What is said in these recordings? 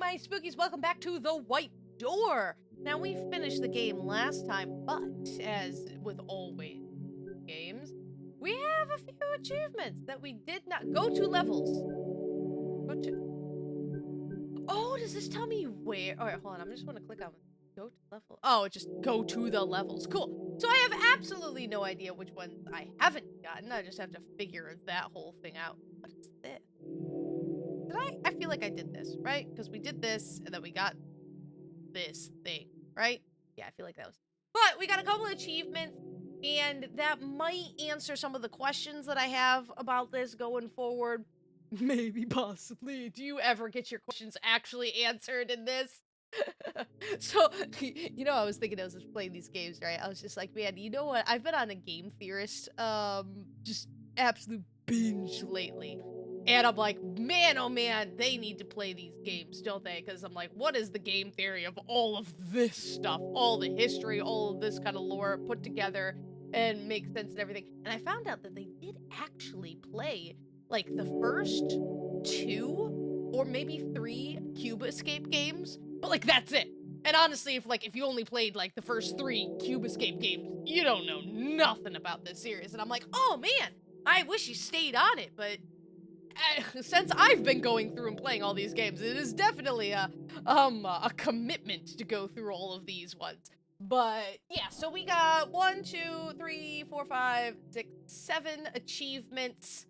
my spookies, welcome back to The White Door. Now, we finished the game last time, but as with always games, we have a few achievements that we did not go to levels. Go to. Oh, does this tell me where? All right, hold on. I just want to click on go to level. Oh, just go to the levels. Cool. So I have absolutely no idea which ones I haven't gotten. I just have to figure that whole thing out. What is this? Did I feel like I did this, right? Because we did this, and then we got this thing, right? Yeah, I feel like that was... But we got a couple of achievements, and that might answer some of the questions that I have about this going forward. Maybe, possibly. Do you ever get your questions actually answered in this? So, you know, I was thinking as I was playing these games, right? I was just like, man, you know what? I've been on a Game Theorist, just absolute binge lately. And I'm like, man, oh man, they need to play these games, don't they? Because I'm like, what is the game theory of all of this stuff? All the history, all of this kind of lore put together and make sense and everything. And I found out that they did actually play, like, the first 2 or maybe 3 Cube Escape games, but, like, that's it. And honestly, if you only played, like, the first 3 Cube Escape games, you don't know nothing about this series. And I'm like, oh man, I wish you stayed on it, but... since I've been going through and playing all these games, it is definitely a commitment to go through all of these ones. But yeah, so we got 1, 2, 3, 4, 5, 6, 7 achievements.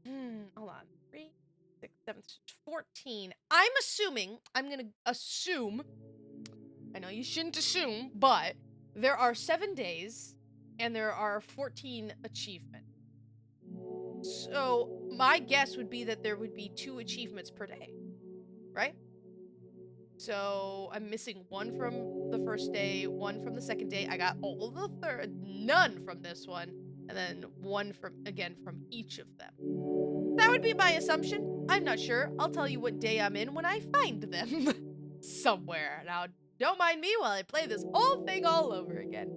Hold on. 3, 6, 7, 14. I'm gonna assume, I know you shouldn't assume, but there are 7 days and there are 14 achievements. So, my guess would be that there would be 2 achievements per day, right? So, I'm missing 1 from the first day, 1 from the second day. I got all of the third, none from this one, and then 1 from each of them. That would be my assumption. I'm not sure. I'll tell you what day I'm in when I find them somewhere. Now, don't mind me while I play this whole thing all over again.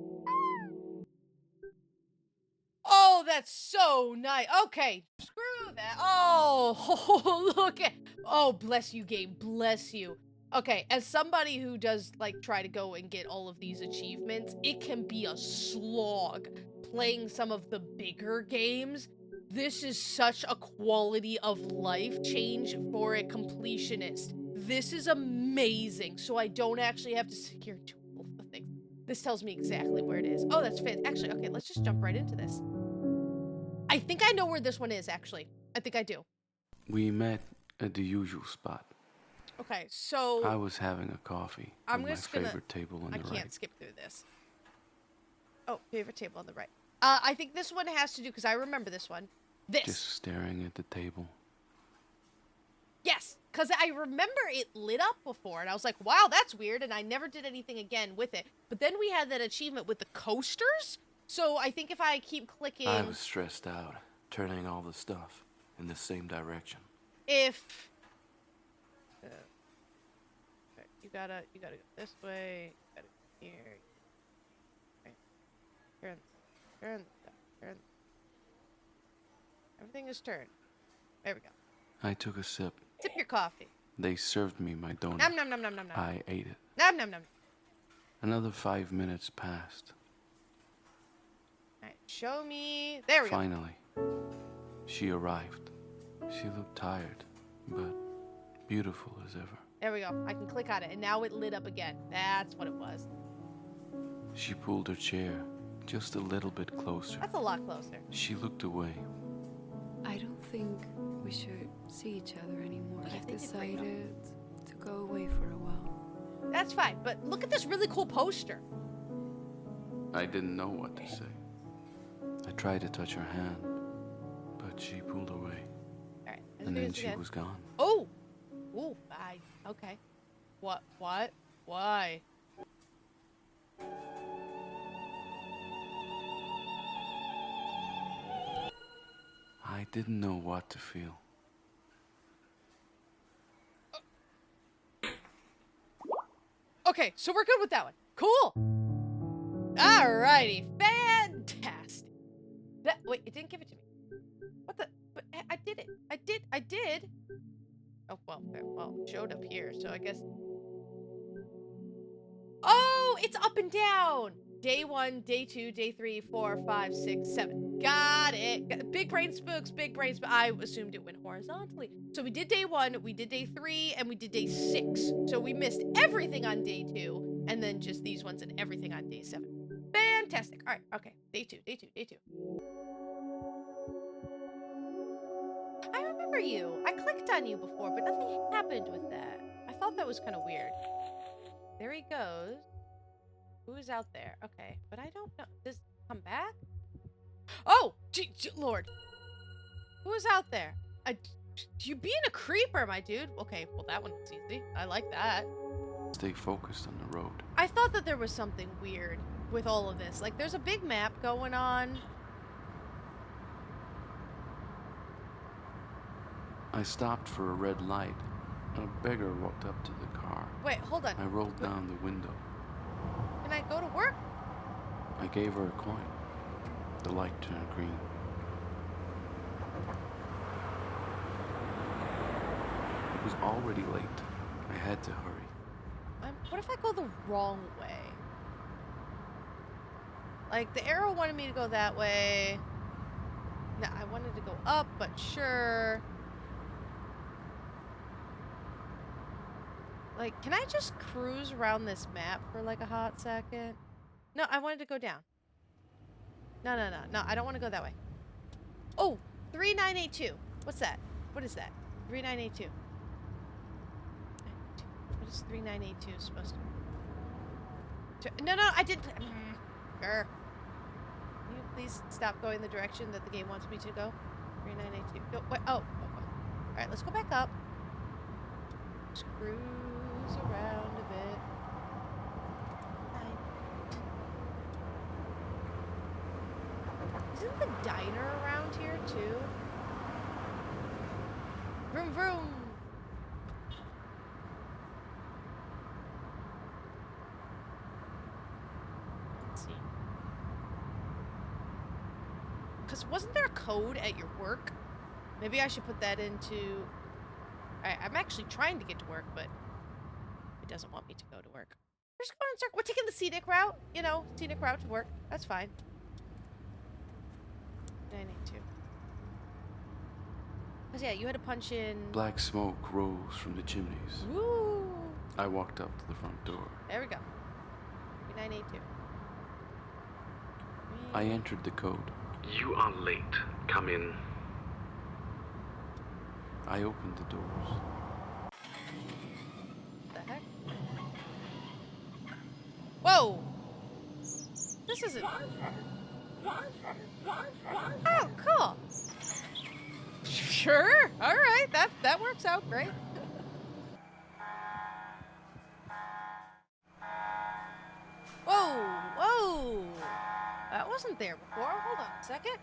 Oh, that's so nice. Okay, screw that. Oh, look at... Oh, bless you, game. Bless you. Okay, as somebody who does, like, try to go and get all of these achievements, it can be a slog playing some of the bigger games. This is such a quality of life change for a completionist. This is amazing, so I don't actually have to secure 2 of the things. This tells me exactly where it is. Oh, that's fantastic. Actually, okay, let's just jump right into this. I think I know where this one is, actually. I think I do. We met at the usual spot. Okay, so... I was having a coffee at my favorite table on the right. I can't skip through this. Oh, favorite table on the right. I think this one has to do, because I remember this one. This. Just staring at the table. Yes, because I remember it lit up before, and I was like, wow, that's weird, and I never did anything again with it. But then we had that achievement with the coasters, so I think if I keep clicking... I was stressed out, turning all the stuff in the same direction. If... okay, you gotta go this way, you gotta go here. Okay. Turn. Everything is turned. There we go. I took a sip. Sip your coffee. They served me my donut. Nom nom nom nom nom nom. I ate it. Nom nom nom. Another 5 minutes passed. Alright, show me. There we go. Finally, she arrived. She looked tired, but beautiful as ever. There we go. I can click on it, and now it lit up again. That's what it was. She pulled her chair just a little bit closer. That's a lot closer. She looked away. I don't think we should see each other anymore. I've decided to go away for a while. That's fine, but look at this really cool poster. I didn't know what to say. I tried to touch her hand, but she pulled away. Alright, And then she was gone. Oh! Ooh, okay. What? Why? I didn't know what to feel. Okay, so we're good with that one. Cool! Alrighty, fantastic. Wait, it didn't give it to me. What the? But I did it. I did. Oh, well, okay, well, it showed up here, so I guess... Oh, it's up and down! Day 1, day 2, day 3, 4, 5, 6, 7. Got it! Big brain spooks, big brain spooks. I assumed it went horizontally. So we did day 1, we did day 3, and we did day 6. So we missed everything on day 2, and then just these ones and everything on day 7. Fantastic. All right, okay. Day 2, day 2, day 2. I remember you. I clicked on you before, but nothing happened with that. I thought that was kind of weird. There he goes. Who's out there? Okay, but I don't know. Does he come back? Oh, Lord. Who's out there? You being a creeper, my dude. Okay, well, that one's easy. I like that. Stay focused on the road. I thought that there was something weird with all of this. Like, there's a big map going on. I stopped for a red light. A beggar walked up to the car. Wait, hold on. I rolled down the window. Can I go to work? I gave her a coin. The light turned green. It was already late. I had to hurry. What if I go the wrong way? Like, the arrow wanted me to go that way. No, I wanted to go up, but sure. Like, can I just cruise around this map for like a hot second? No, I wanted to go down. No, I don't want to go that way. Oh, 3982. What's that? What is that? 3982. What is 3982 supposed to be? No, I didn't. Can you please stop going the direction that the game wants me to go? 3982. No, wait. Oh. Alright, let's go back up. Just cruise around a bit. Isn't the diner around here too? Vroom vroom! Let's see. Because wasn't there a code at your work? Maybe I should put that into... Alright, I'm actually trying to get to work, but it doesn't want me to go to work. We're just going in circle. We're taking the scenic route. You know, scenic route to work. That's fine. 982. Because yeah, you had to punch in... Black smoke rose from the chimneys. Woo! I walked up to the front door. There we go. 982. I entered the code. You are late. Come in. I opened the doors. What the heck? Whoa! This isn't... Oh, cool. Sure. All right. That works out great. Whoa. That wasn't there before. Hold on a second.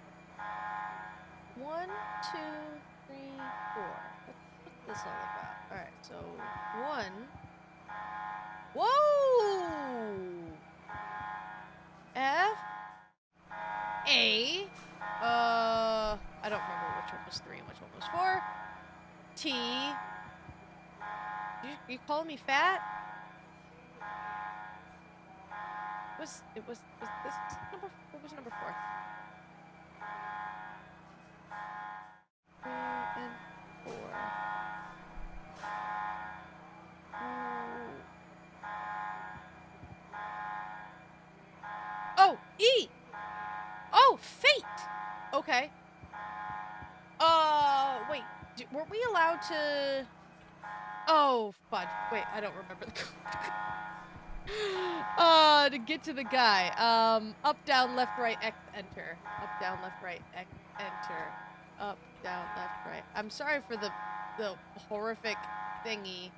1, 2, 3, 4. What's this all about? All right. So 1. Whoa. F. A. I don't remember which one was 3 and which one was 4. T. You calling me fat? Was this number? What was number 4? 3 and 4. Oh, E. Oh, fate. Okay. Wait. Weren't we allowed to... Oh, fudge. Wait, I don't remember the code. To get to the guy. Up, down, left, right, X, enter. Up, down, left, right, X, enter. Up, down, left, right. I'm sorry for the horrific thingy.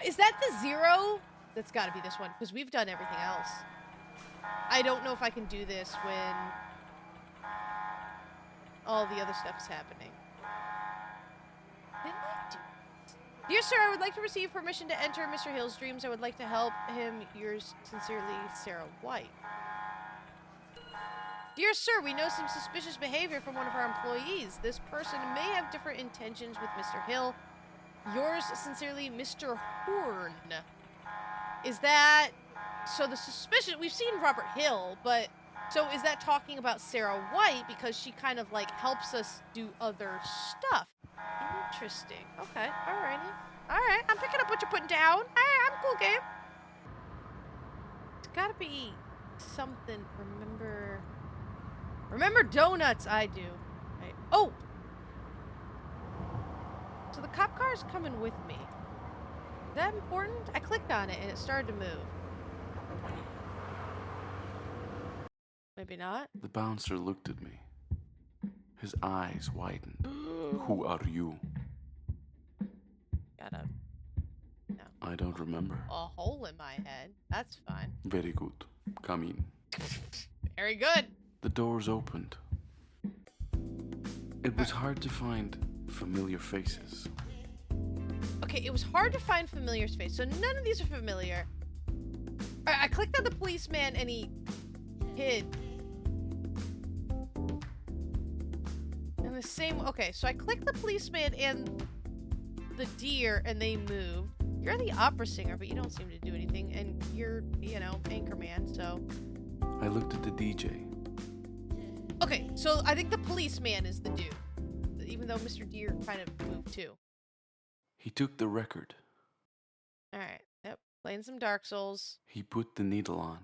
Is that the 0? That's gotta be this one, because we've done everything else. I don't know if I can do this when all the other stuff is happening. Didn't I do this? Dear sir, I would like to receive permission to enter Mr. Hill's dreams. I would like to help him. Yours sincerely, Sarah White. Dear sir, we know some suspicious behavior from one of our employees. This person may have different intentions with Mr. Hill. Yours sincerely, Mr. Horn. Is that... So the suspicion... We've seen Robert Hill, but... So is that talking about Sarah White because she kind of, like, helps us do other stuff? Interesting. Okay. Alrighty. Alright. I'm picking up what you're putting down. Alright, I'm cool, game. It's gotta be something. Remember donuts. I do. Right. Oh! So the cop car is coming with me. Is that important? I clicked on it and it started to move. Maybe not. The bouncer looked at me. His eyes widened. Who are you? Got I don't remember. a hole in my head. That's fine. Very good. Come in. Very good. The doors opened. It was hard to find familiar faces. Okay, it was hard to find familiar space, so none of these are familiar. Alright, I clicked on the policeman and he hid. And the same... Okay, so I clicked the policeman and the deer and they moved. You're the opera singer, but you don't seem to do anything. And you're, you know, anchorman, so... I looked at the DJ. Okay, so I think the policeman is the dude. Even though Mr. Deer kind of moved too. He took the record. Alright, yep. Playing some Dark Souls. He put the needle on.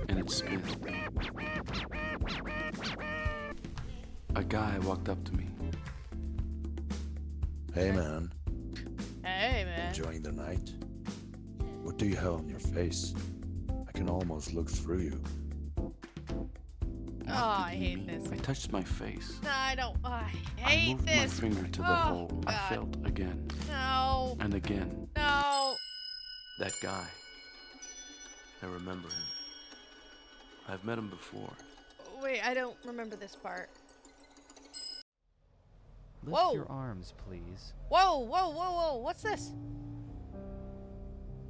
And it spun. A guy walked up to me. Hey man, Hey, man. enjoying the night? What do you have on your face? I can almost look through you. Oh, What I did he hate mean? this. I touched my face. No, I don't. I I hate moved this. my finger to the Oh, hole. I God. felt again No. and again. No. That guy. I remember him. I've met him before. Wait, I don't remember this part. Lift Whoa. your arms, please. Whoa, whoa, whoa, whoa. What's this?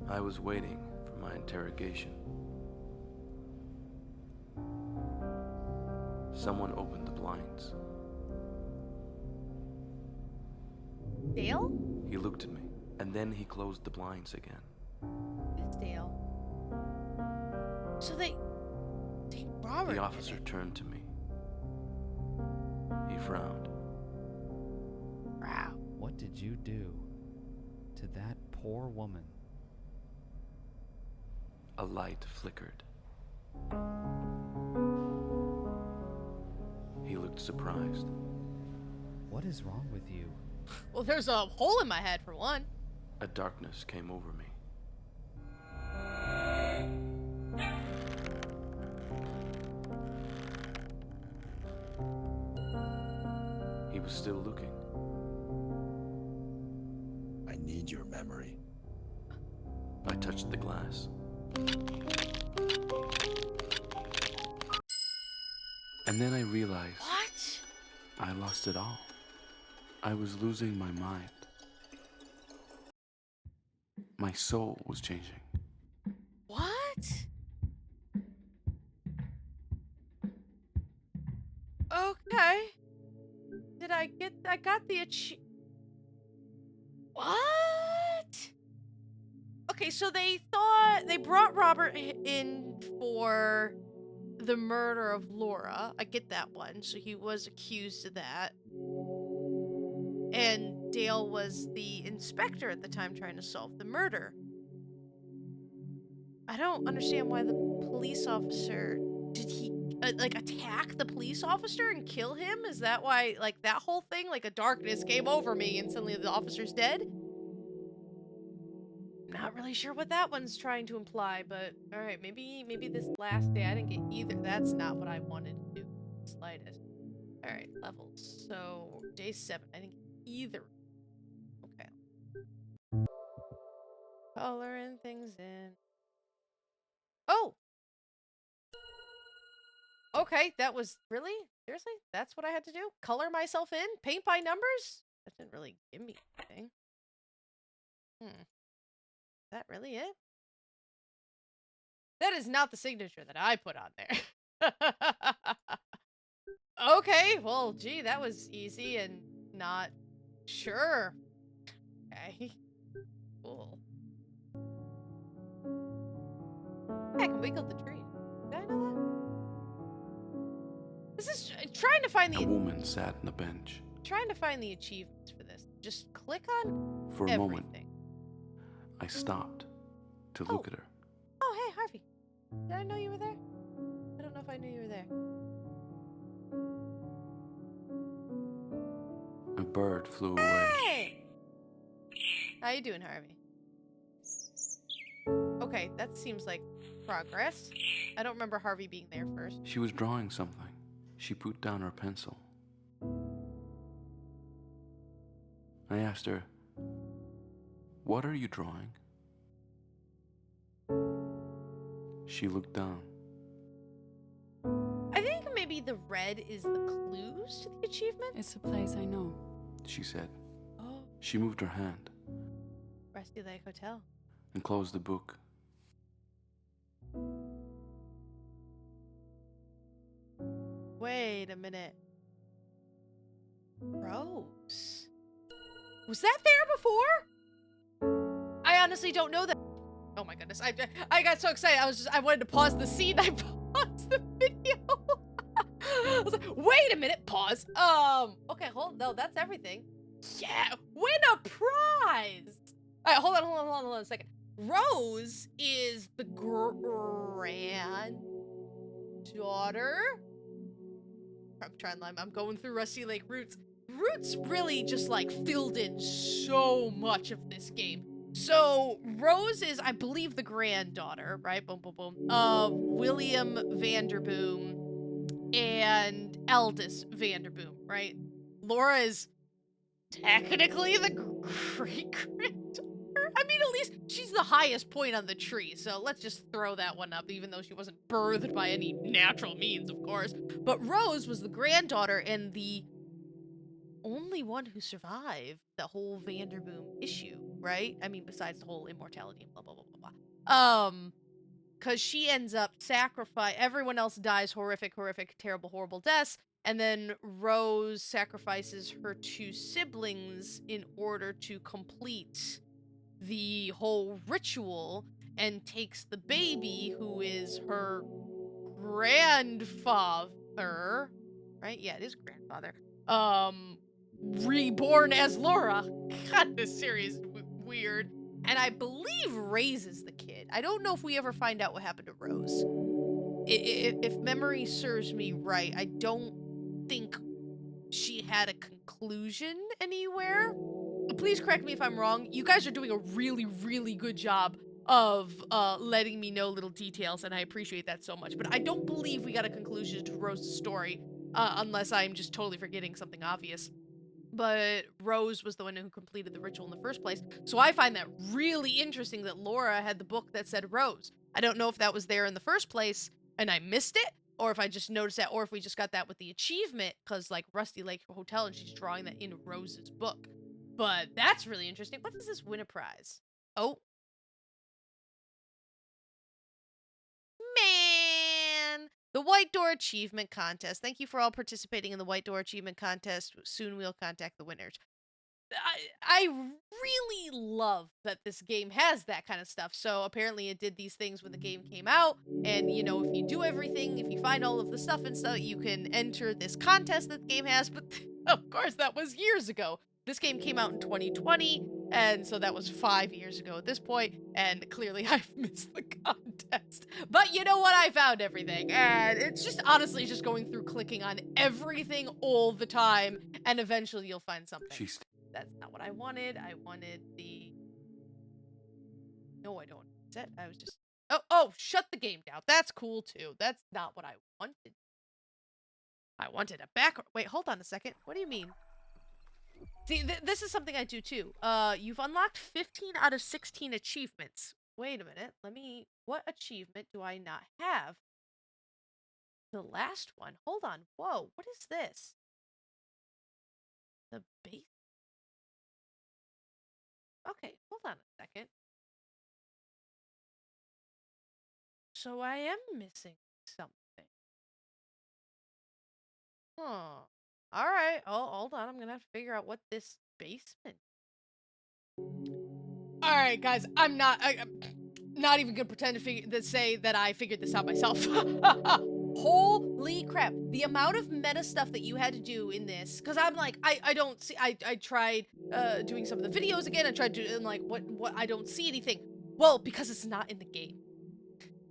I was waiting for my interrogation. Someone opened the blinds. Dale? He looked at me, and then he closed the blinds again. It's Dale. So they Robert. The did officer it. turned to me. He frowned. Wow. What did you do to that poor woman? A light flickered. He looked surprised. What is wrong with you? Well, there's a hole in my head for one. A darkness came over me. He was still looking. I need your memory. I touched the glass. And then I realized What? I lost it all. I was losing my mind. My soul was changing. What? Okay. Did I get... I got the What? Okay, so they thought... They brought Robert in for the murder of Laura. I get that one. So he was accused of that. And Dale was the inspector at the time trying to solve the murder. I don't understand why the police officer... Did he, like, attack the police officer and kill him? Is that why, like, that whole thing? Like, a darkness came over me and suddenly the officer's dead? Not really sure what that one's trying to imply, but... Alright, maybe this last day I didn't get either. That's not what I wanted to do. Slightest. Alright, levels. So, day 7. I didn't get either. Okay. Coloring things in. Oh! Okay, that was really? Seriously? That's what I had to do? Color myself in? Paint by numbers? That didn't really give me anything. Is that really it? That is not the signature that I put on there. Okay, well, gee, that was easy and not sure. Okay, cool. I can wiggle the tree. Did I know that? This is trying to find A woman sat on a bench. the achievements for this. Just click on For a moment, everything. I stopped to look at her. Oh, hey, Harvey. Did I know you were there? I don't know if I knew you were there. A bird flew away. Hey! How you doing, Harvey? Okay, that seems like progress. I don't remember Harvey being there first. She was drawing something. She put down her pencil. I asked her, "What are you drawing?" She looked down. I think maybe the red is the clues to the achievement. It's a place I know. She said. Oh, She moved her hand Rusty Lake Hotel. and closed the book. Wait a minute. Rose. Was that there before? I honestly don't know that. Oh my goodness. I got so excited. I wanted to pause the scene. I paused the video. I was like, wait a minute, pause. Okay, no, that's everything. Yeah, win a prize. All right, hold on a second. Rose is the granddaughter. I'm going through Rusty Lake Roots. Roots really just like filled in so much of this game. So Rose is, I believe, the granddaughter, right? Boom, boom, boom. Of William Vanderboom and Aldous Vanderboom, right? Laura is technically the great granddaughter. I mean, at least she's the highest point on the tree, so let's just throw that one up, even though she wasn't birthed by any natural means, of course. But Rose was the granddaughter and the only one who survived the whole Vanderboom issue, right? I mean, besides the whole immortality and blah, blah, blah, blah, blah. Because she ends up everyone else dies horrific, terrible, horrible deaths, and then Rose sacrifices her two siblings in order to complete the whole ritual and takes the baby, who is her grandfather, right? Yeah, it is grandfather. Reborn as Laura. God, this series is weird. And I believe raises the kid. I don't know if we ever find out what happened to Rose. If memory serves me right, I don't think she had a conclusion anywhere. Please correct me if I'm wrong. You guys are doing a really, really good job of letting me know little details, and I appreciate that so much. But I don't believe we got a conclusion to Rose's story, unless I'm just totally forgetting something obvious. But Rose was the one who completed the ritual in the first place. So I find that really interesting that Laura had the book that said Rose. I don't know if that was there in the first place and I missed it, or if I just noticed that, or if we just got that with the achievement, because like Rusty Lake Hotel, and she's drawing that in Rose's book. But that's really interesting. What does this win a prize? Oh. Man! The White Door Achievement Contest. Thank you for all participating in the White Door Achievement Contest. Soon we'll contact the winners. I really love that this game has that kind of stuff. So apparently it did these things when the game came out. And, you know, if you do everything, if you find all of the stuff and stuff, you can enter this contest that the game has. But of course, that was years ago. This game came out in 2020. And so that was 5 years ago at this point, and clearly I've missed the contest. But you know what? I found everything, and it's just honestly just going through clicking on everything all the time, and eventually you'll find something. That's not what I wanted. I wanted the... No, I don't. Is that... I was just... Oh, shut the game down. That's cool, too. That's not what I wanted. I wanted a back... Wait, hold on a second. What do you mean? See, this is something I do too. You've unlocked 15 out of 16 achievements. Wait a minute. What achievement do I not have? The last one. Hold on. Whoa, what is this? The base. Okay, hold on a second. So I am missing something. Huh. All right. Oh, hold on. I'm gonna have to figure out what this basement. All right, guys. I'm not even gonna pretend to say that I figured this out myself. Holy crap! The amount of meta stuff that you had to do in this, because I'm like, I don't see. I tried doing some of the videos again. I tried doing like what I don't see anything. Well, because it's not in the game.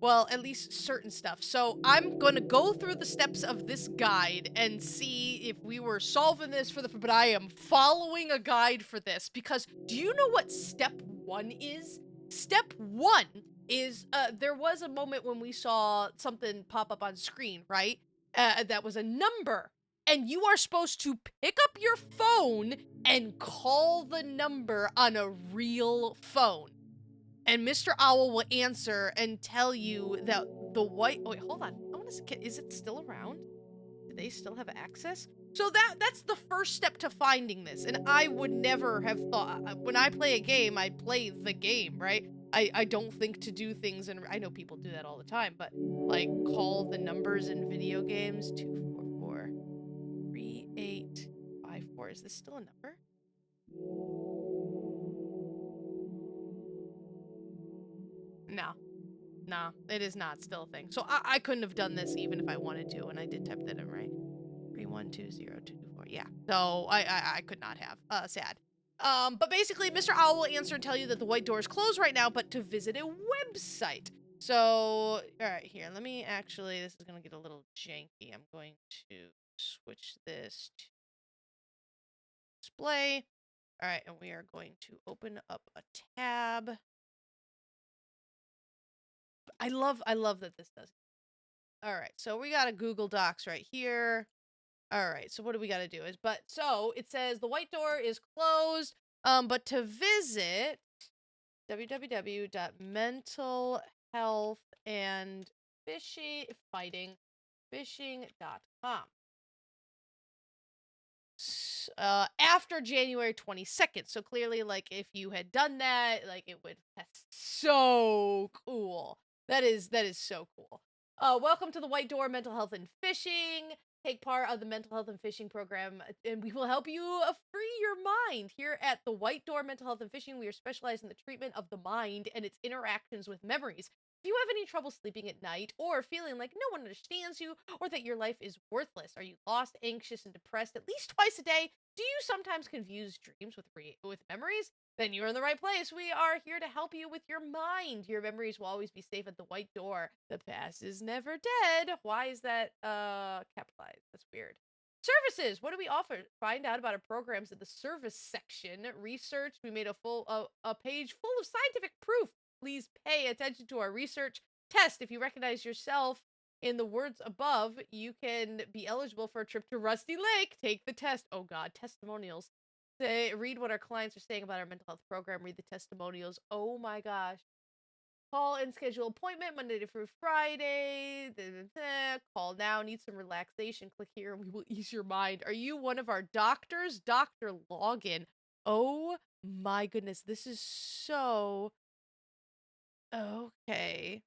Well, at least certain stuff. So I'm going to go through the steps of this guide and see if we were solving this but I am following a guide for this because do you know what step 1 is? Step 1 is, there was a moment when we saw something pop up on screen, right? That was a number. And you are supposed to pick up your phone and call the number on a real phone. And Mr. Owl will answer and tell you that the white... Wait, hold on. I want to... Is it still around? Do they still have access? So that's the first step to finding this. And I would never have thought... When I play a game, I play the game, right? I don't think to do things, and I know people do that all the time, but, like, call the numbers in video games. 244 3854. Is this still a number? No, it is not still a thing. So I couldn't have done this even if I wanted to, and I did type that in right. 312024. Yeah. So I could not have. Sad. But basically, Mr. Owl will answer and tell you that the white door is closed right now, but to visit a website. So, all right, here. Let me actually. This is gonna get a little janky. I'm going to switch this to display. All right, and we are going to open up a tab. I love that this does. All right, so we got a Google Docs right here. All right, so what do we got to do so it says the white door is closed, but to visit www.mentalhealthandfishing.com. After January 22nd. So clearly, like, if you had done that, like, that's so cool. That is so cool. Welcome to the White Door Mental Health and Fishing. Take part of the mental health and fishing program, and we will help you free your mind. Here at the White Door Mental Health and Fishing, we are specialized in the treatment of the mind and its interactions with memories. If you have any trouble sleeping at night, or feeling like no one understands you, or that your life is worthless, are you lost, anxious, and depressed at least twice a day? Do you sometimes confuse dreams with memories? Then you're in the right place. We are here to help you with your mind. Your memories will always be safe at the White Door. The past is never dead. Why is that capitalized? That's weird. Services. What do we offer? Find out about our programs in the service section. Research. We made a page full of scientific proof. Please pay attention to our research. Test. If you recognize yourself in the words above, you can be eligible for a trip to Rusty Lake. Take the test. Oh God, testimonials. Read what our clients are saying about our mental health program. Read the testimonials. Oh my gosh. Call and schedule appointment Monday through Friday. Call now. Need some relaxation. Click here and we will ease your mind. Are you one of our doctors? Doctor Login. Oh my goodness. This is so... Okay.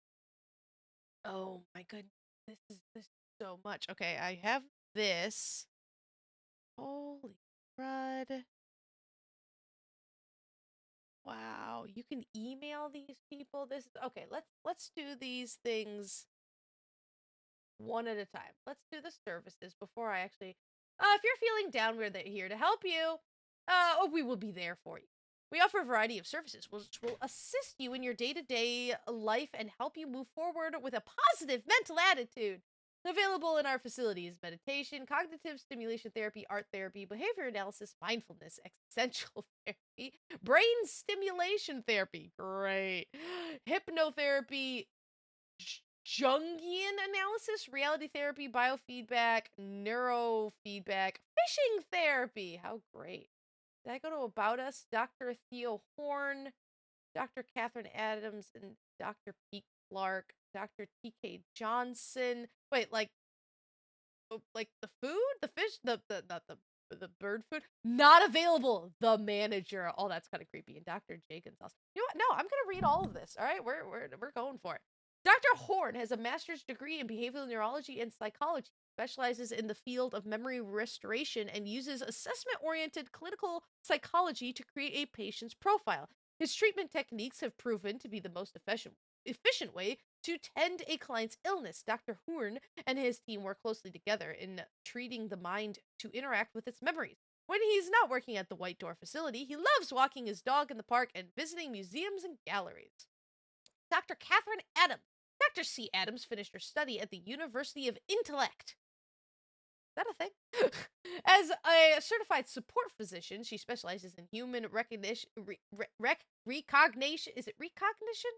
Oh my goodness. This is so much. Okay, I have this. Holy crud. Wow, you can email these people. This is okay. Let's do these things one at a time. Let's do the services before I actually. If you're feeling down, we're here to help you. We will be there for you. We offer a variety of services which will assist you in your day-to-day life and help you move forward with a positive mental attitude. Available in our facilities: meditation, cognitive stimulation therapy, art therapy, behavior analysis, mindfulness, existential therapy, brain stimulation therapy, great, hypnotherapy, Jungian analysis, reality therapy, biofeedback, neurofeedback, fishing therapy. How great. Did I go to About Us? Dr. Theo Horn, Dr. Catherine Adams, and Dr. Pete Clark, Dr. T.K. Johnson. Wait, like the food, the fish, the bird food, not available. The manager. Oh, that's kind of creepy. And Dr. Jenkins. You know what? No, I'm gonna read all of this. All right, we're going for it. Dr. Horn has a master's degree in behavioral neurology and psychology. specializes in the field of memory restoration and uses assessment-oriented clinical psychology to create a patient's profile. His treatment techniques have proven to be the most efficient way to tend a client's illness. Dr. Horn and his team work closely together in treating the mind to interact with its memories. When he's not working at the White Door facility, he loves walking his dog in the park and visiting museums and galleries. Dr. Catherine Adams. Dr. C. Adams finished her study at the University of Intellect. Is that a thing? As a certified support physician, she specializes in human recognition, recognition. Is it recognition?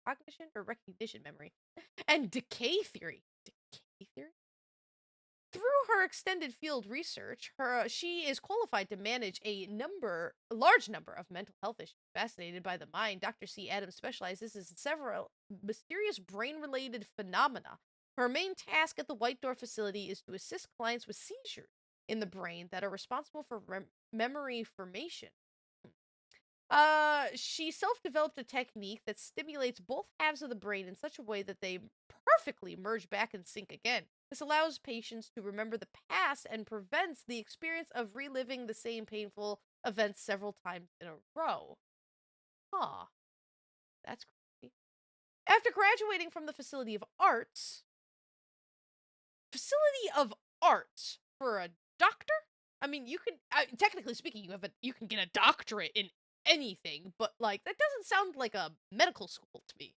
Recognition or recognition memory? And decay theory. Decay theory? Through her extended field research, she is qualified to manage a large number of mental health issues. Fascinated by the mind, Dr. C. Adams specializes in several mysterious brain-related phenomena. Her main task at the White Door facility is to assist clients with seizures in the brain that are responsible for memory formation. She self-developed a technique that stimulates both halves of the brain in such a way that they perfectly merge back and sync again. This allows patients to remember the past and prevents the experience of reliving the same painful events several times in a row. Huh. That's crazy. After graduating from the Facility of Arts for a doctor? I mean, you can, technically speaking, you can get a doctorate in anything, but like that doesn't sound like a medical school to me.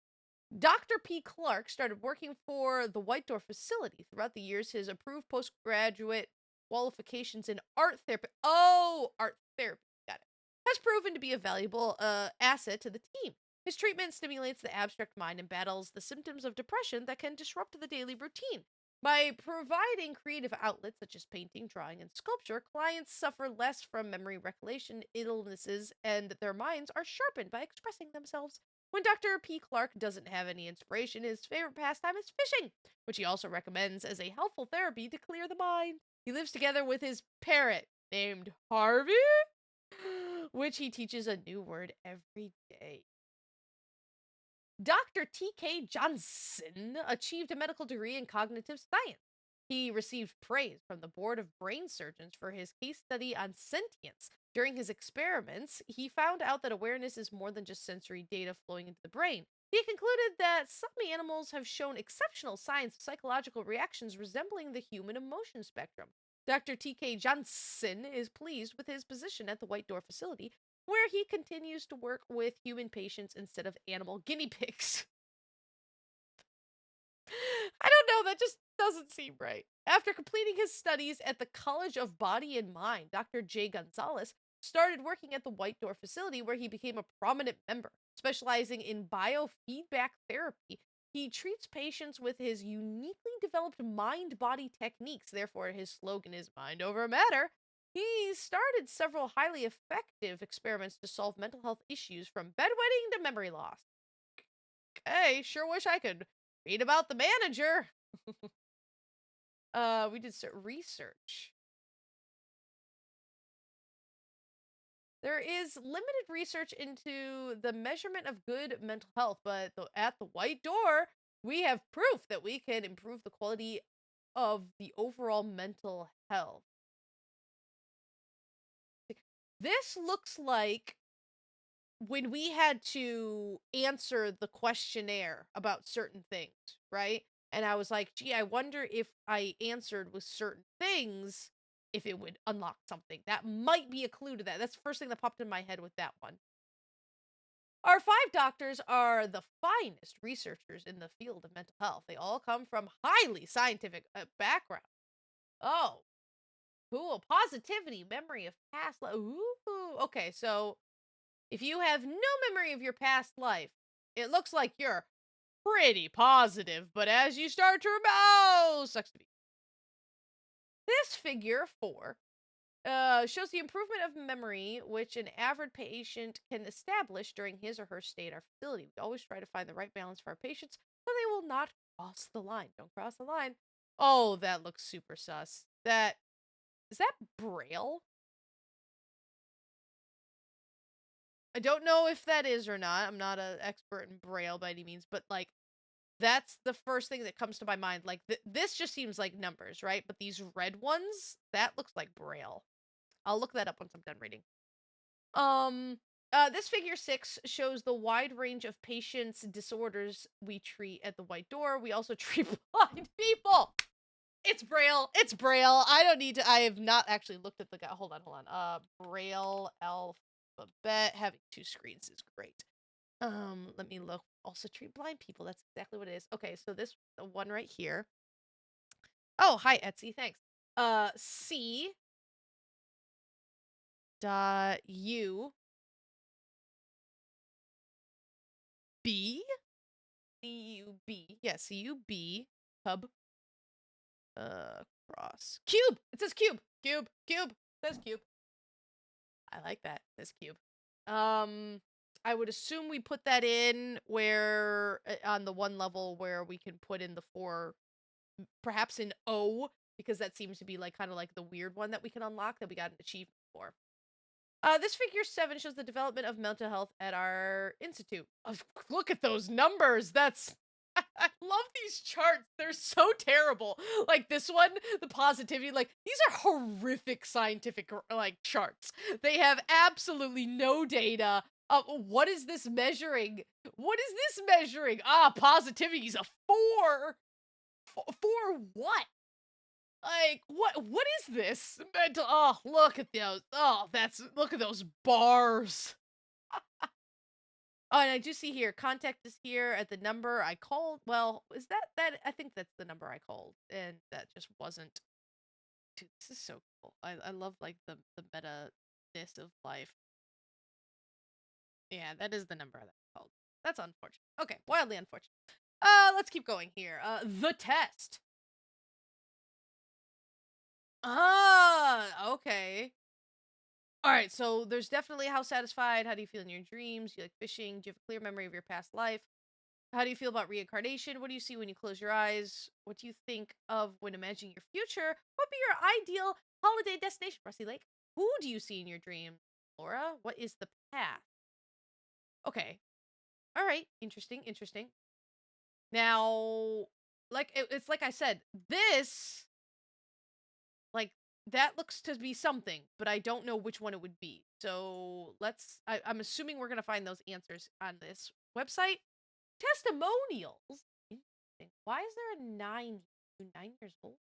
Dr. P. Clark started working for the White Door facility. Throughout the years, his approved postgraduate qualifications in art therapy. Oh, art therapy. Got it. Has proven to be a valuable asset to the team. His treatment stimulates the abstract mind and battles the symptoms of depression that can disrupt the daily routine. By providing creative outlets such as painting, drawing, and sculpture, clients suffer less from memory recollection illnesses and their minds are sharpened by expressing themselves. When Dr. P. Clark doesn't have any inspiration, his favorite pastime is fishing, which he also recommends as a helpful therapy to clear the mind. He lives together with his parrot, named Harvey, which he teaches a new word every day. Dr. T.K. Johnson achieved a medical degree in cognitive science. He received praise from the Board of Brain Surgeons for his case study on sentience. During his experiments, he found out that awareness is more than just sensory data flowing into the brain. He concluded that some animals have shown exceptional signs of psychological reactions resembling the human emotion spectrum. Dr. T.K. Johnson is pleased with his position at the White Door facility, where he continues to work with human patients instead of animal guinea pigs. I don't know, that just doesn't seem right. After completing his studies at the College of Body and Mind, Dr. J. Gonzalez started working at the White Door facility, where he became a prominent member. Specializing in biofeedback therapy, he treats patients with his uniquely developed mind-body techniques. Therefore, his slogan is mind over matter. He started several highly effective experiments to solve mental health issues from bedwetting to memory loss. Okay, sure wish I could read about the manager. We did some research. There is limited research into the measurement of good mental health, but at the White Door, we have proof that we can improve the quality of the overall mental health. This looks like when we had to answer the questionnaire about certain things, right? And I was like, gee, I wonder if I answered with certain things, if it would unlock something. That might be a clue to that. That's the first thing that popped in my head with that one. Our 5 doctors are the finest researchers in the field of mental health. They all come from highly scientific backgrounds. Oh, cool. Positivity, memory of past life. Ooh. Okay, so if you have no memory of your past life, it looks like you're pretty positive, but as you start to remember, oh, sucks to be. This figure 4 shows the improvement of memory which an average patient can establish during his or her stay at our facility. We always try to find the right balance for our patients so they will not cross the line. Don't cross the line. Oh, that looks super sus. Is that Braille? I don't know if that is or not. I'm not an expert in Braille by any means, but like, That's the first thing that comes to my mind. Like, this just seems like numbers, right? But these red ones, that looks like Braille. I'll look that up once I'm done reading. This figure 6 shows the wide range of patients' disorders we treat at the White Door. We also treat blind people. It's Braille. It's Braille. I don't need to. I have not actually looked at the guy. Hold on. Braille alphabet. Having 2 screens is great. Let me look. Also treat blind people. That's exactly what it is. Okay, so this the one right here. Oh, hi Etsy. Thanks. C dot U B C-U-B. Yeah, C-U-B. Hub. Cross. Cube! It says cube! Cube! Cube! It says cube. I like that. It says cube. I would assume we put that in where, on the one level where we can put in the 4, perhaps in O, because that seems to be like kind of like the weird one that we can unlock that we got an achievement for. This figure 7 shows the development of mental health at our institute. Look at those numbers. That's I love these charts. They're so terrible. Like this one, the positivity, like these are horrific scientific like charts. They have absolutely no data. What is this measuring? What is this measuring? Positivity is a 4. For what? Like, what is this? Mental, oh, look at those. Oh, look at those bars. Oh, and I do see here, contact is here at the number I called. Well, is that? I think that's the number I called, and that just wasn't. Dude, this is so cool. I love, like, the meta-ness of life. Yeah, that is the number that I called. That's unfortunate. Okay, wildly unfortunate. Let's keep going here. The test. Okay. All right, so there's definitely how satisfied, how do you feel in your dreams? Do you like fishing? Do you have a clear memory of your past life? How do you feel about reincarnation? What do you see when you close your eyes? What do you think of when imagining your future? What would be your ideal holiday destination? Rusty Lake. Who do you see in your dreams? Laura, what is the path? Okay. All right. Interesting. Interesting. Now, like it's like I said, this like that looks to be something, but I don't know which one it would be. So I'm assuming we're gonna find those answers on this website. Testimonials. Interesting. Why is there a 9 years old?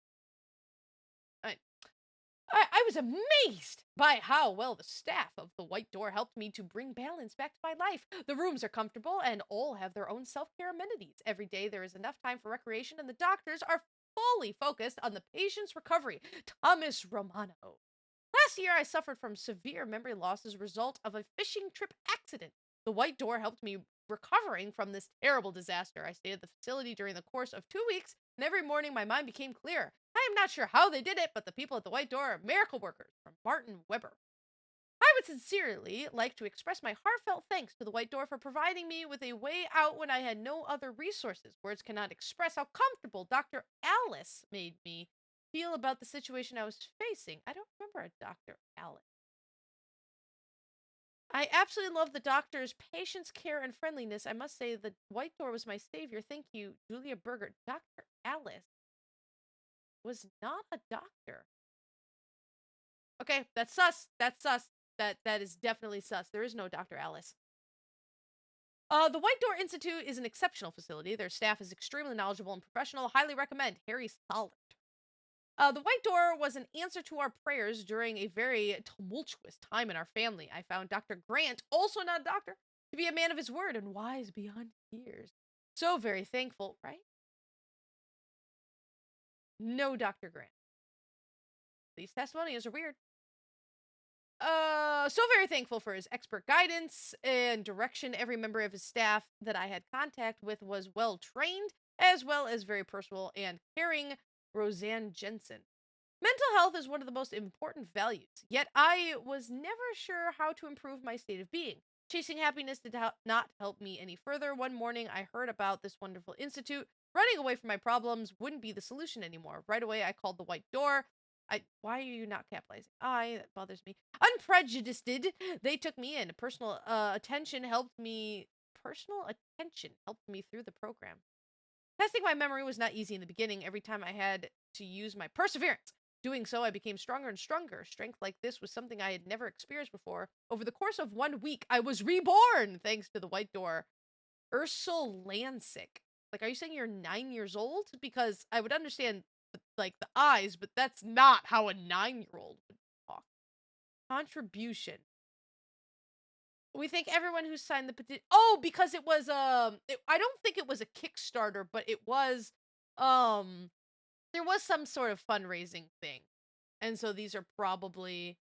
I was amazed by how well the staff of the White Door helped me to bring balance back to my life. The rooms are comfortable and all have their own self-care amenities. Every day there is enough time for recreation and the doctors are fully focused on the patient's recovery. Thomas Romano. Last year, I suffered from severe memory loss as a result of a fishing trip accident. The White Door helped me recovering from this terrible disaster. I stayed at the facility during the course of 2 weeks, and every morning my mind became clear. I am not sure how they did it, but the people at the White Door are miracle workers. From Martin Weber. I would sincerely like to express my heartfelt thanks to the White Door for providing me with a way out when I had no other resources. Words cannot express how comfortable Dr. Alice made me feel about the situation I was facing. I don't remember a Dr. Alice. I absolutely love the doctor's patience, care, and friendliness. I must say the White Door was my savior. Thank you, Julia Berger. Dr. Alice was not a doctor. Okay, that's sus. That's sus. That is definitely sus. There is no Dr. Alice. The White Door Institute is an exceptional facility. Their staff is extremely knowledgeable and professional. Highly recommend. Harry Sollert. The White Door was an answer to our prayers during a very tumultuous time in our family. I found Dr. Grant, also not a doctor, to be a man of his word and wise beyond years. So very thankful, right? No Dr. Grant. These testimonials are weird. So very thankful for his expert guidance and direction. Every member of his staff that I had contact with was well trained, as well as very personal and caring. Roseanne Jensen. Mental health is one of the most important values, yet I was never sure how to improve my state of being. Chasing happiness did not help me any further. One morning, I heard about this wonderful institute. Running away from my problems wouldn't be the solution anymore. Right away, I called the White Door. Why are you not capitalizing? That bothers me. Unprejudiced, they took me in. Personal attention helped me through the program. Testing my memory was not easy in the beginning. Every time I had to use my perseverance. Doing so, I became stronger and stronger. Strength like this was something I had never experienced before. Over the course of 1 week, I was reborn thanks to the white door. Ursel Lansik. Like, are you saying you're 9 years old? Because I would understand, like, the eyes, but that's not how a 9-year-old would talk. Contribution. We thank everyone who signed the petition. Oh, because it was, I don't think it was a Kickstarter, but it was, there was some sort of fundraising thing. And so these are probably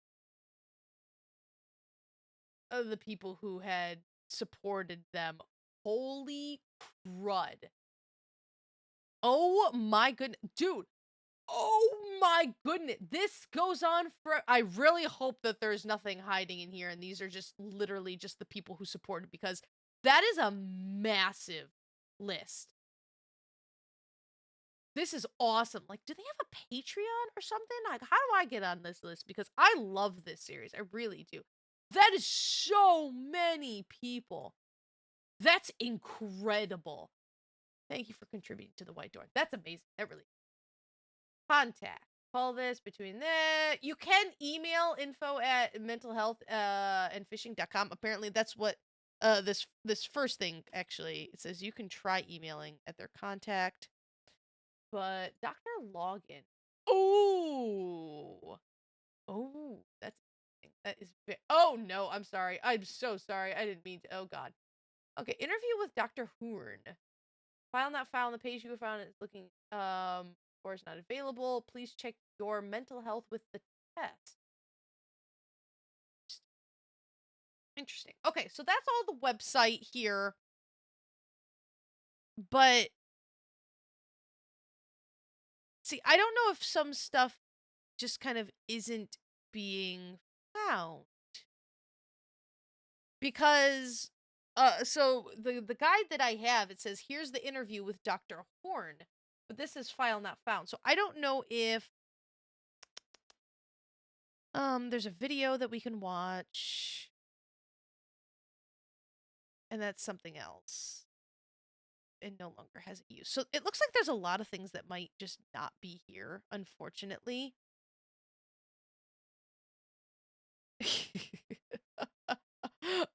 the people who had supported them. Holy crud. Oh my goodness. Dude. Oh my goodness. This goes on for. I really hope that there's nothing hiding in here. And these are just literally just the people who supported, because that is a massive list. This is awesome. Like, do they have a Patreon or something? Like, how do I get on this list? Because I love this series. I really do. That is so many people. That's incredible. Thank you for contributing to the white door. That's amazing. That really. Contact. Call this between there. You can email info@mentalhealthandfishing.com. Apparently, that's what this first thing actually. It says you can try emailing at their contact. But Dr. Login. Oh. Oh, that's interesting. That is oh no, I'm sorry. I'm so sorry. I didn't mean to. Oh god. Okay, interview with Dr. Horn. File not found. The page you found is looking or is not available. Please check your mental health with the test. Interesting. Okay, so that's all the website here. But see, I don't know if some stuff just kind of isn't being found. Because so the guide that I have, it says here's the interview with Dr. Horn, but this is file not found. So I don't know if there's a video that we can watch, and that's something else. It no longer has a use. So it looks like there's a lot of things that might just not be here, unfortunately.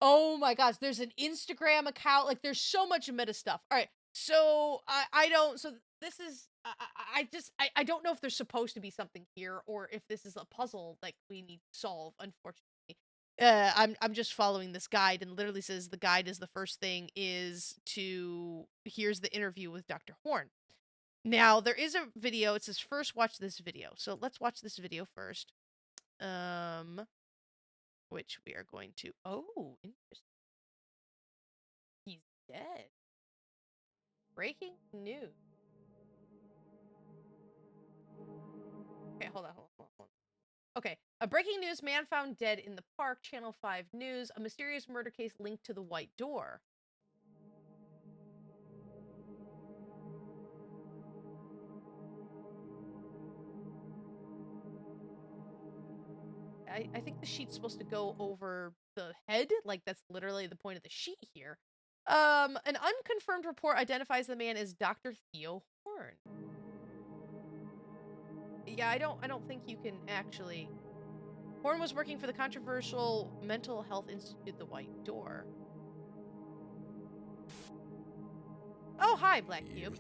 Oh my gosh, there's an Instagram account. Like, there's so much meta stuff. All right, so I don't. So this is I don't know if there's supposed to be something here or if this is a puzzle like we need to solve. Unfortunately, I'm just following this guide, and literally says the guide is the first thing is to here's the interview with Dr. Horn. Now there is a video. It says first watch this video. So let's watch this video first. Which we are going to. Oh, interesting. He's dead. Breaking news. Okay, hold on. Okay, a breaking news: man found dead in the park. Channel 5 News. A mysterious murder case linked to the white door. I think the sheet's supposed to go over the head. Like, that's literally the point of the sheet here. An unconfirmed report identifies the man as Dr. Theo Horn. Yeah, I don't think you can actually. Horn was working for the controversial mental health institute, the White Door. Oh, hi, Black Cube.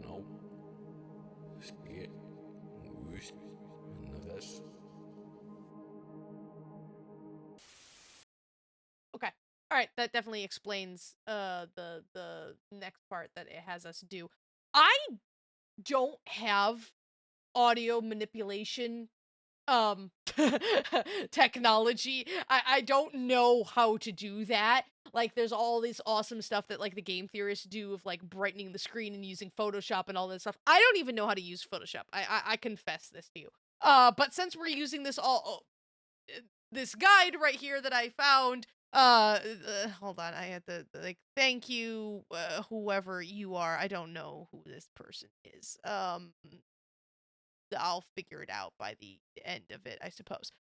No. Scared. Okay. All right, that definitely explains the next part that it has us do. I don't have audio manipulation technology. I don't know how to do that. Like, there's all this awesome stuff that like the game theorists do of like brightening the screen and using Photoshop and all this stuff. I don't even know how to use Photoshop. I confess this to you. But since we're using this this guide right here that I found, hold on, I had to like thank you whoever you are. I don't know who this person is. I'll figure it out by the end of it, I suppose.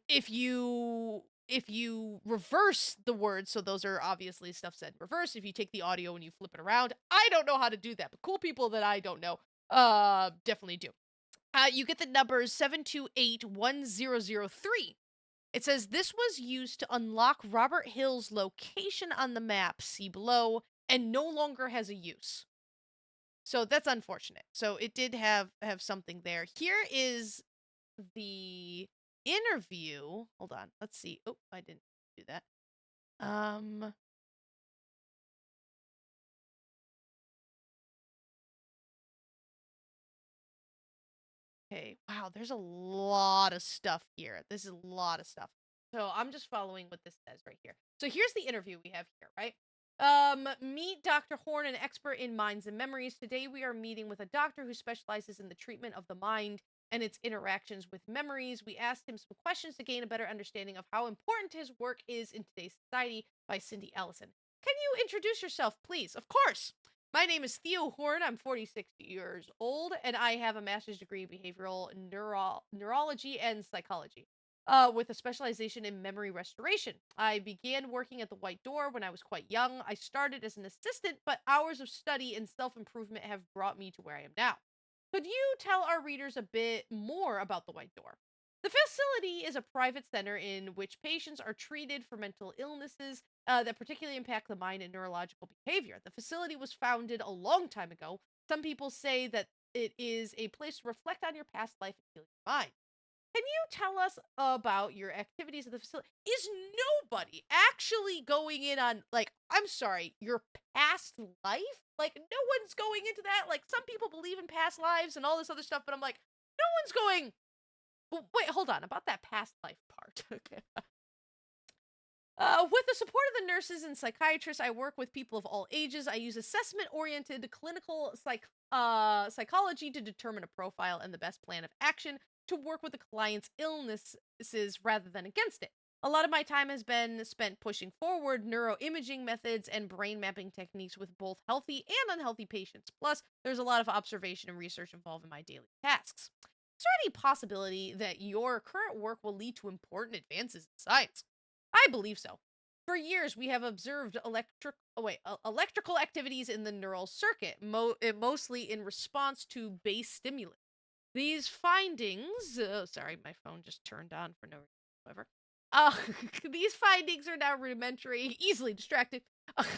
If you if you reverse the words, so those are obviously stuff said in reverse. If you take the audio and you flip it around, I don't know how to do that, but cool people that I don't know, definitely do. You get the numbers 7281003. It says this was used to unlock Robert Hill's location on the map, see below, and no longer has a use. So that's unfortunate. So it did have something there. Here is the interview. Hold on. Let's see. Oh, I didn't do that. Okay. Wow, there's a lot of stuff here. This is a lot of stuff. So I'm just following what this says right here. So here's the interview we have here, right? Meet Dr. Horn, an expert in minds and memories. Today we are meeting with a doctor who specializes in the treatment of the mind and its interactions with memories. We asked him some questions to gain a better understanding of how important his work is in today's society by Cindy Ellison. Can you introduce yourself, please? Of course. My name is Theo Horn. I'm 46 years old, and I have a master's degree in behavioral neurology and psychology, with a specialization in memory restoration. I began working at the White Door when I was quite young. I started as an assistant, but hours of study and self-improvement have brought me to where I am now. Could you tell our readers a bit more about the White Door? The facility is a private center in which patients are treated for mental illnesses that particularly impact the mind and neurological behavior. The facility was founded a long time ago. Some people say that it is a place to reflect on your past life and heal your mind. Can you tell us about your activities at the facility? Is nobody actually going in on, like, I'm sorry, your past life? Like, no one's going into that. Like, some people believe in past lives and all this other stuff, but I'm like, no one's going. Wait, hold on. About that past life part. Okay. With the support of the nurses and psychiatrists, I work with people of all ages. I use assessment-oriented clinical psychology to determine a profile and the best plan of action to work with the client's illnesses rather than against it. A lot of my time has been spent pushing forward neuroimaging methods and brain mapping techniques with both healthy and unhealthy patients. Plus, there's a lot of observation and research involved in my daily tasks. Is there any possibility that your current work will lead to important advances in science? I believe so. For years, we have observed electrical activities in the neural circuit, mostly in response to base stimulus. These findings, sorry, my phone just turned on for no reason whatsoever. Uh, these findings are now rudimentary, easily distracted,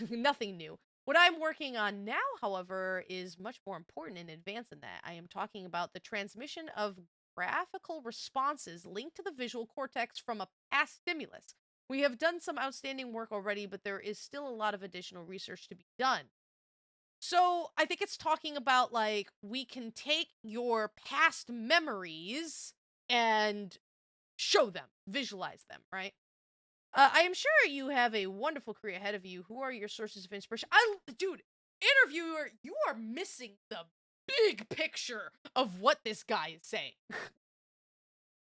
nothing new. What I'm working on now, however, is much more important and advanced than that. I am talking about the transmission of graphical responses linked to the visual cortex from a past stimulus. We have done some outstanding work already, but there is still a lot of additional research to be done. So I think it's talking about, like, we can take your past memories and show them, visualize them, right? I am sure you have a wonderful career ahead of you. Who are your sources of inspiration? Dude, interviewer, you are missing the big picture of what this guy is saying.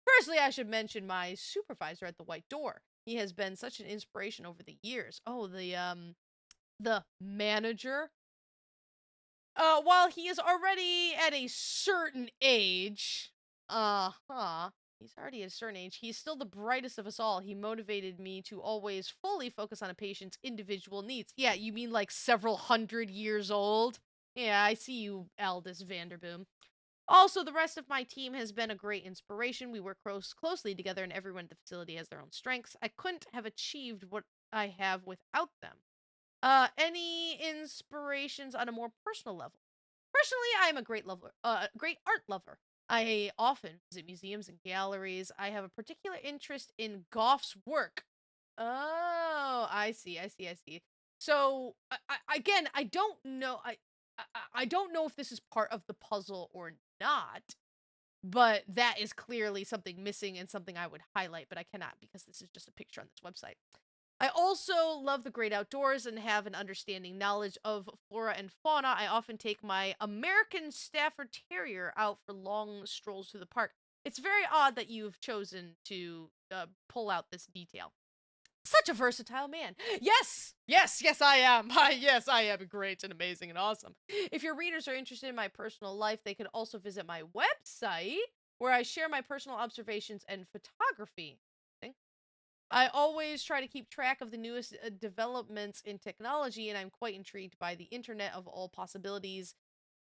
Firstly, I should mention my supervisor at the White Door. He has been such an inspiration over the years. Oh, the manager. While he is already at a certain age, he's already at a certain age, he's still the brightest of us all. He motivated me to always fully focus on a patient's individual needs. Yeah, you mean like several hundred years old? Yeah, I see you, Aldous Vanderboom. Also, the rest of my team has been a great inspiration. We work closely together, and everyone at the facility has their own strengths. I couldn't have achieved what I have without them. Any inspirations on a more personal level? Personally, I am a great art lover. I often visit museums and galleries. I have a particular interest in Goff's work. Oh, I see. So, again, I don't know. I don't know if this is part of the puzzle or not, but that is clearly something missing and something I would highlight, but I cannot because this is just a picture on this website. I also love the great outdoors and have an understanding knowledge of flora and fauna. I often take my American Stafford Terrier out for long strolls through the park. It's very odd that you've chosen to pull out this detail. Such a versatile man. Yes, I am. Yes, I am great and amazing and awesome. If your readers are interested in my personal life, they can also visit my website where I share my personal observations and photography. I always try to keep track of the newest developments in technology, and I'm quite intrigued by the internet of all possibilities,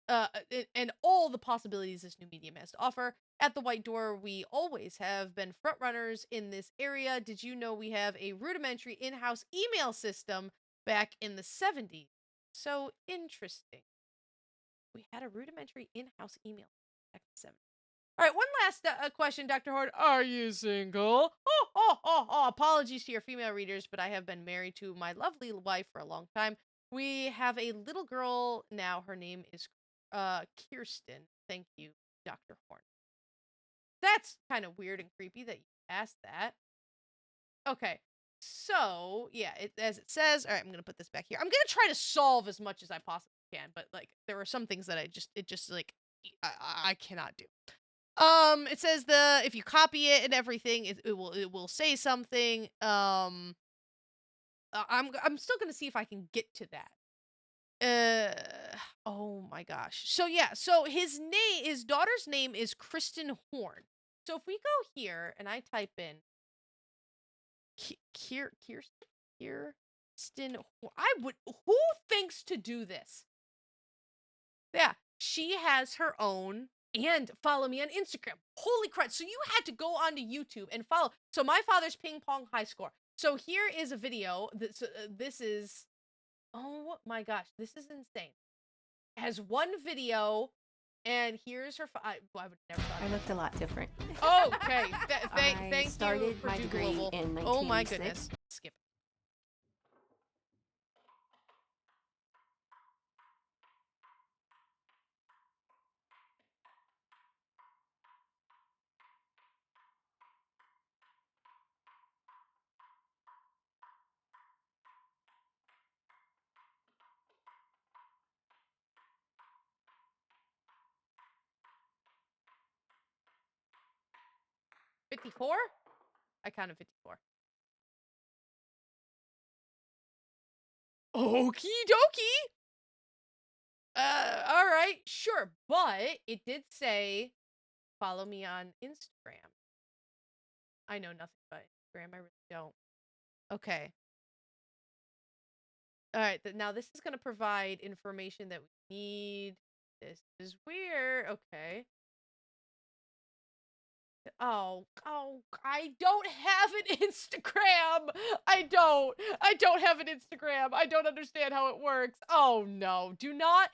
and all the possibilities this new medium has to offer. At the White Door, we always have been frontrunners in this area. Did you know we have a rudimentary in-house email system back in the 70s? So interesting. We had a rudimentary in-house email back in the 70s. All right, one last question, Dr. Horde. Are you single? Apologies to your female readers, but I have been married to my lovely wife for a long time. We have a little girl now. Her name is Kirsten. Thank you, Dr. Horn. That's kind of weird and creepy that you asked that. Okay, so yeah, as it says, all right, I'm gonna put this back here. I'm gonna try to solve as much as I possibly can, but like there are some things that it just like I cannot do. It says if you copy it and everything, it will say something. I'm still gonna see if I can get to that. Oh my gosh. So yeah, so his daughter's name is Kristen Horn. So if we go here and I type in Kirsten Horn, who thinks to do this? Yeah, she has her own, and follow me on Instagram. Holy crap. So you had to go onto YouTube and follow. So my father's ping pong high score. So here is a video. This is, oh my gosh, this is insane. It has one video, and here's her. I would never thought. I looked a lot different. Okay, thank I you started for my Duke degree Global. in Oh my 1986. goodness. Skip. It. 54? I counted 54. Okie dokie. All right, sure, but it did say follow me on Instagram. I know nothing about Instagram. I really don't. Okay. All right. Now this is going to provide information that we need. This is weird. Okay. Oh, I don't have an Instagram. I don't have an Instagram. I don't understand how it works. Oh no. Do not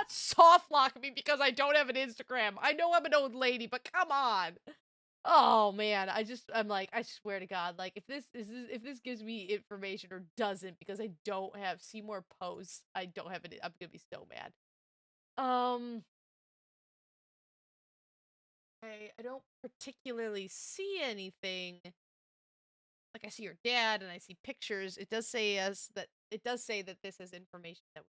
soft lock me because I don't have an Instagram. I know I'm an old lady, but come on. Oh man, I'm like, I swear to God, like if this gives me information or doesn't, because I don't have see more posts, I don't have it. I'm gonna be so mad. I don't particularly see anything. Like I see your dad and I see pictures. It does say that this is information that.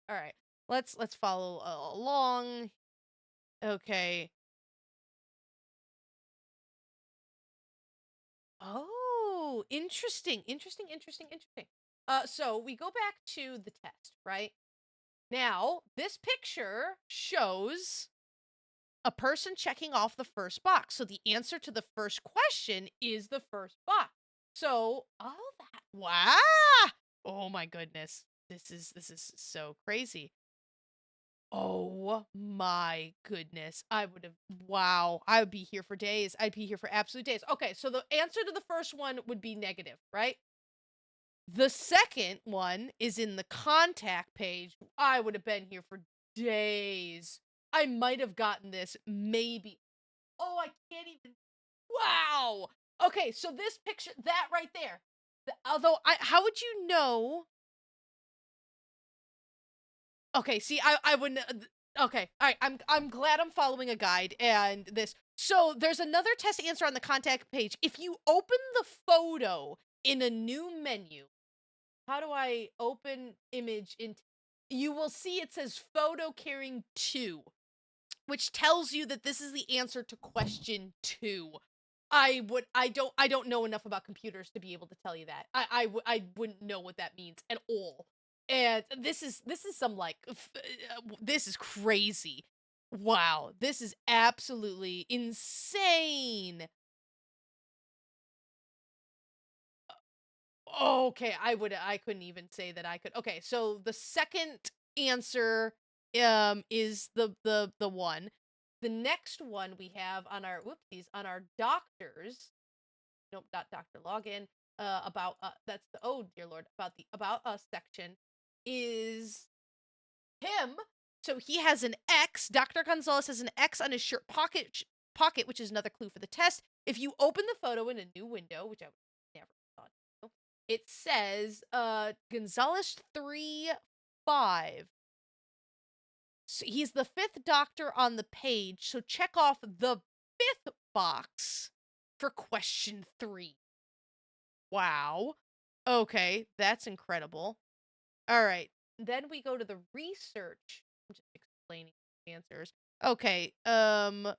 All right, let's follow along. Okay. Oh, interesting. So we go back to the test, right? Now, this picture shows a person checking off the first box. So the answer to the first question is the first box. So, all that. Wow. Oh my goodness. This is so crazy. Oh my goodness. Wow. I would be here for days. I'd be here for absolute days. Okay, so the answer to the first one would be negative, right? The second one is in the contact page. I would have been here for days. I might have gotten this, maybe. Oh, I can't even. Wow. Okay, so this picture, that right there. Although, how would you know? Okay, see, I wouldn't. Okay, all right. I'm glad I'm following a guide and this. So there's another test answer on the contact page. If you open the photo in a new menu, how do I open image in? You will see it says photo carrying 2, which tells you that this is the answer to question 2. I don't know enough about computers to be able to tell you that. I wouldn't know what that means at all. And this is some like this is crazy. Wow, this is absolutely insane. Okay, I couldn't even say that I could. Okay, so the second answer is the one. The next one we have on our whoopsies on our doctors. Nope, not doctor login. About that's the oh dear lord about the about us section is him. So he has an X. Dr. Gonzalez has an X on his shirt pocket, which is another clue for the test. If you open the photo in a new window, which I would never thought to, it says Gonzalez 3-5. So he's the fifth doctor on the page, so check off the fifth box for question 3. Wow. Okay, that's incredible. All right. Then we go to the research. I'm just explaining the answers. Okay. What?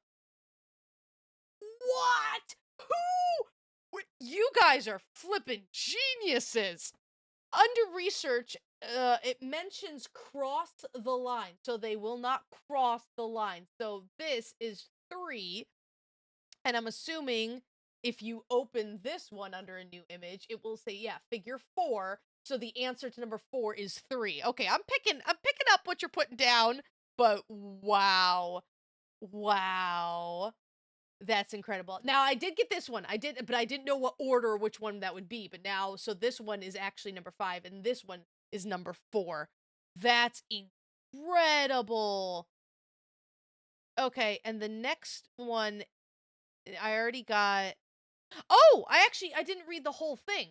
Who? You guys are flipping geniuses. Under research, it mentions cross the line, so they will not cross the line. So this is 3, and I'm assuming if you open this one under a new image, it will say, yeah, figure 4. So the answer to number 4 is 3. Okay, I'm picking up what you're putting down, but wow. Wow. That's incredible. Now I did get this one. But I didn't know what order which one that would be. But now, so this one is actually number 5, and this one is number 4. That's incredible. Okay, and the next one, I already got. Oh, I didn't read the whole thing.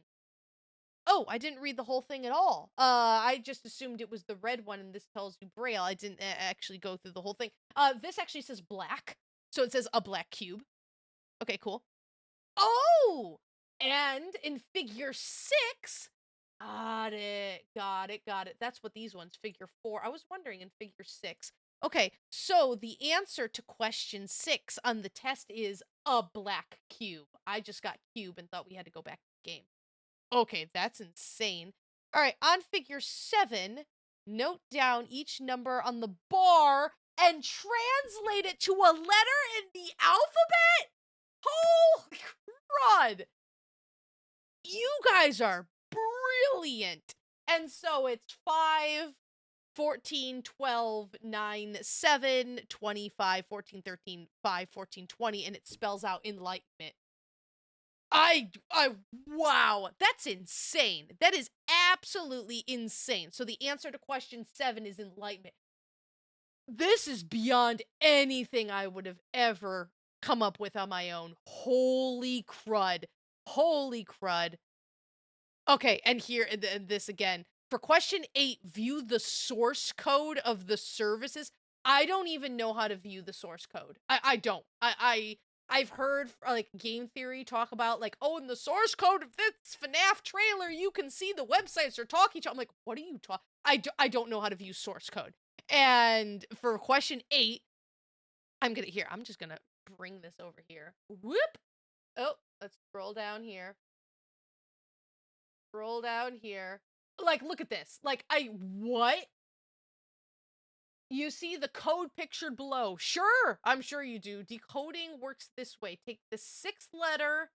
Oh, I didn't read the whole thing at all. I just assumed it was the red one, and this tells you Braille. I didn't actually go through the whole thing. This actually says black, so it says a black cube. Okay, cool. Oh! And in figure 6, got it. That's what these ones, figure 4. I was wondering in figure 6. Okay, so the answer to question 6 on the test is a black cube. I just got cube and thought we had to go back to the game. Okay, that's insane. All right, on figure 7, note down each number on the bar and translate it to a letter in the alphabet? Holy crud! You guys are brilliant. And so it's 5, 14, 12, 9, 7, 25, 14, 13, 5, 14, 20, and it spells out enlightenment. Wow, that's insane. That is absolutely insane. So the answer to question 7 is enlightenment. This is beyond anything I would have ever come up with on my own. Holy crud. Holy crud. Okay, and here, and this again. For question 8, view the source code of the services. I don't even know how to view the source code. I don't. I've heard like game theory talk about like, oh, in the source code of this FNAF trailer, you can see the websites are talking to. I'm like, what are you talking? I don't know how to view source code. And for question 8, I'm just gonna bring this over here. Whoop. Oh, let's scroll down here. Scroll down here. Like, look at this. Like, what? You see the code pictured below. Sure, I'm sure you do. Decoding works this way. Take the 6th letter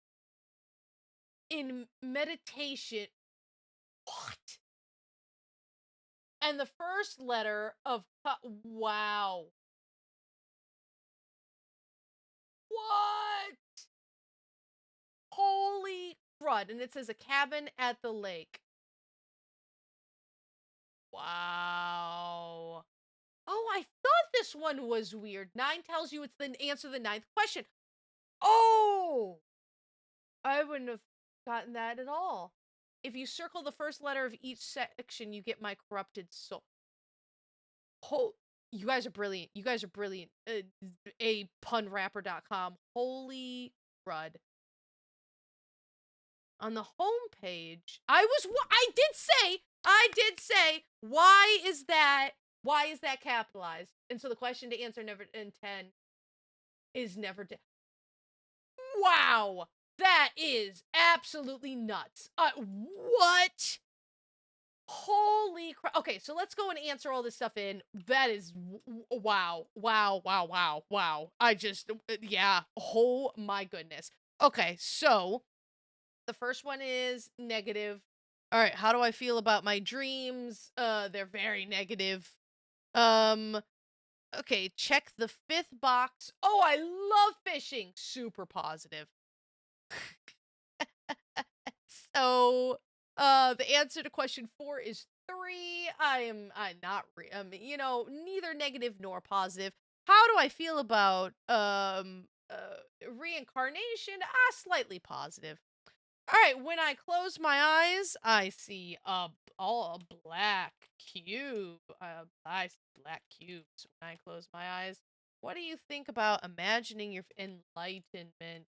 in meditation. What? And the first letter of wow. What? Holy crud. And it says a cabin at the lake. Wow. Oh, I thought this one was weird. 9 tells you it's the answer to the 9th question. Oh! I wouldn't have gotten that at all. If you circle the first letter of each section, you get my corrupted soul. Oh, you guys are brilliant. You guys are brilliant. Punrapper.com. Holy crud. On the home page, I did say, why is that capitalized? And so the question to answer never in 10 is never did. Wow, that is absolutely nuts. What? Holy crap. Okay, so let's go and answer all this stuff in. That is wow. I just yeah. Oh my goodness. Okay, so the first one is negative. All right, how do I feel about my dreams? They're very negative. Um, okay, check the 5th box. Oh, I love fishing. Super positive. So, the answer to question 4 is 3. I'm not neither negative nor positive. How do I feel about reincarnation? Slightly positive. All right, when I close my eyes, I see a black cube. I see black cubes when I close my eyes. What do you think about imagining your enlightenment?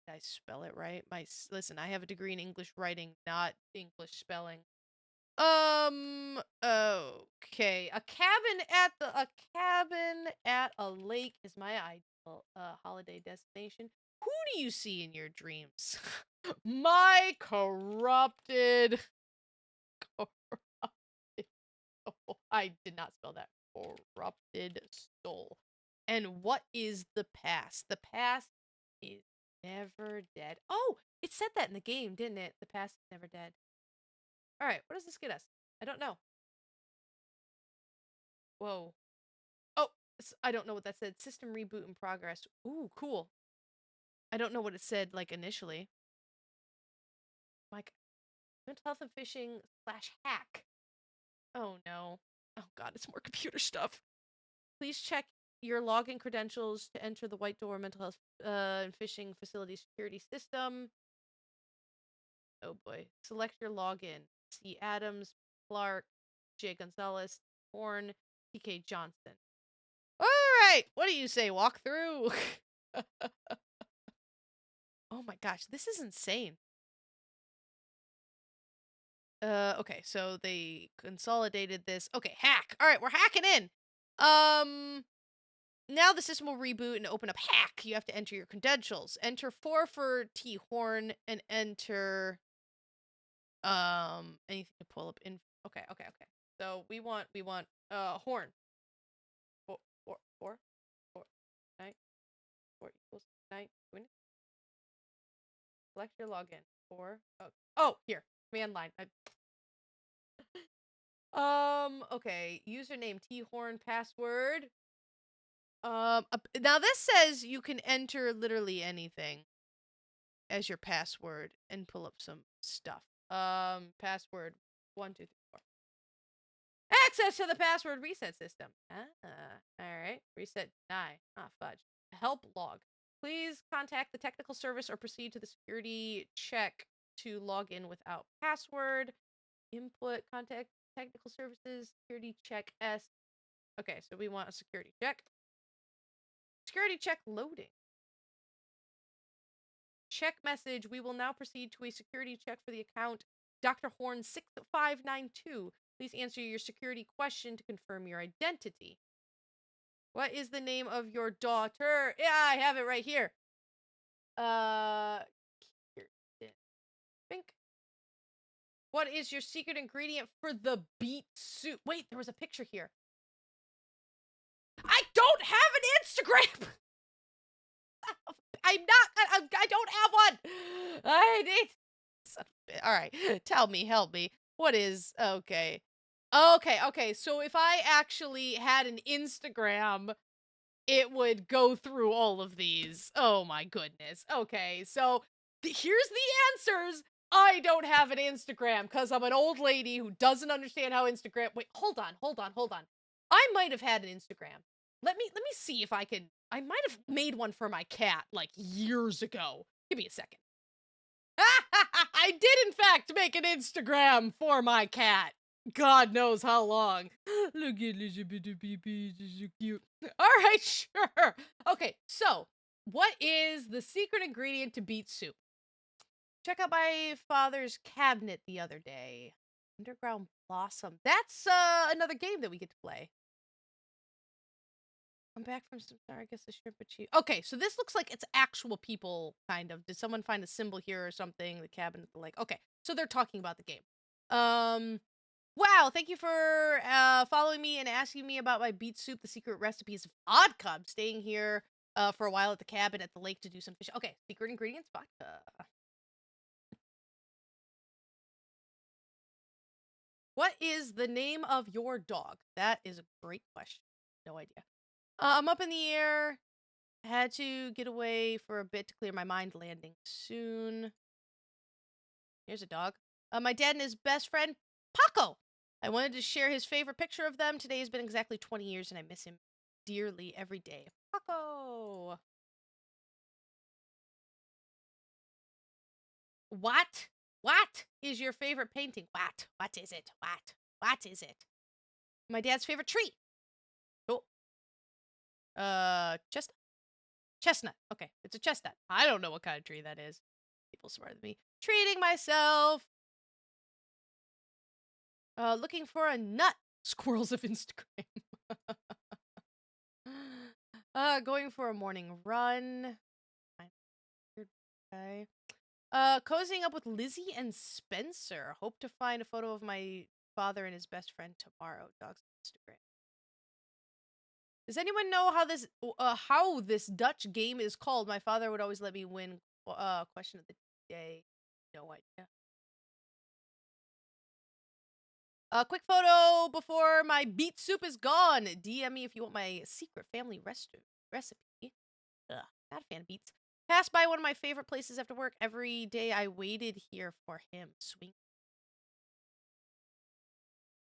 Did I spell it right? Listen, I have a degree in English writing, not English spelling. Okay. A cabin at a lake is my ideal holiday destination. Who do you see in your dreams? My corrupted. Oh, I did not spell that. Corrupted soul. And what is the past? The past is never dead. Oh, it said that in the game, didn't it? The past is never dead. All right, what does this get us? I don't know. Whoa. Oh, I don't know what that said. System reboot in progress. Ooh, cool. I don't know what it said, like, initially. Like, mental health and phishing / hack. Oh, no. Oh, God, it's more computer stuff. Please check your login credentials to enter the White Door mental health and phishing facility security system. Oh, boy. Select your login. C. Adams, Clark, J. Gonzalez, Horn, TK Johnson. All right. What do you say? Walk through. Oh my gosh, this is insane. Okay, so they consolidated this. Okay, hack. All right, we're hacking in. Now the system will reboot and open up hack. You have to enter your credentials. Enter 4 for T Horn and enter anything to pull up in. Okay. So we want Horn. 4 9 4 equals 9. Select your login. 4. Oh, here. Command line. Okay. Username T-Horn, password. Now this says you can enter literally anything as your password and pull up some stuff. Password 1 2 3 4. Access to the password reset system. Alright. Reset deny. Fudge. Help log. Please contact the technical service or proceed to the security check to log in without password. Input, contact technical services, security check S. Okay, so we want a security check. Security check loading. Check message. We will now proceed to a security check for the account Dr. Horn 6592. Please answer your security question to confirm your identity. What is the name of your daughter? Yeah, I have it right here. Think. What is your secret ingredient for the beet soup? Wait, there was a picture here. I don't have an Instagram. I don't have one. I need. All right, tell me, help me. What is okay? Okay. So if I actually had an Instagram, it would go through all of these. Oh my goodness. Okay, so here's the answers. I don't have an Instagram because I'm an old lady who doesn't understand how Instagram. Wait, hold on. I might have had an Instagram. Let me see if I can. I might have made one for my cat like years ago. Give me a second. I did in fact make an Instagram for my cat. God knows how long. Look at little bit of pee-pee, so cute. All right, sure. Okay, so what is the secret ingredient to beet soup? Check out my father's cabinet the other day. Underground Blossom. That's another game that we get to play. I'm back from some. Sorry, I guess the shrimp achieve. Okay, so this looks like it's actual people, kind of. Did someone find a symbol here or something? The cabin at the lake. Okay, so they're talking about the game. Wow, thank you for following me and asking me about my beet soup. The secret recipe is vodka. I'm staying here for a while at the cabin at the lake to do some fishing. Okay, secret ingredients, vodka. What is the name of your dog? That is a great question. No idea. I'm up in the air. Had to get away for a bit to clear my mind. Landing soon. Here's a dog. My dad and his best friend, Paco. I wanted to share his favorite picture of them. Today has been exactly 20 years, and I miss him dearly every day. Paco. What? What is your favorite painting? What? What is it? What? What is it? My dad's favorite tree. Cool. Chestnut? Chestnut. Okay, it's a chestnut. I don't know what kind of tree that is. People smarter than me. Treating myself. Looking for a nut. Squirrels of Instagram. Going for a morning run. Okay. Cozying up with Lizzie and Spencer. Hope to find a photo of my father and his best friend tomorrow. Dogs on Instagram. Does anyone know how this Dutch game is called? My father would always let me win. Question of the day. No idea. A quick photo before my beet soup is gone. DM me if you want my secret family recipe. Ugh, not a fan of beets. Passed by one of my favorite places after work. Every day I waited here for him. Swing.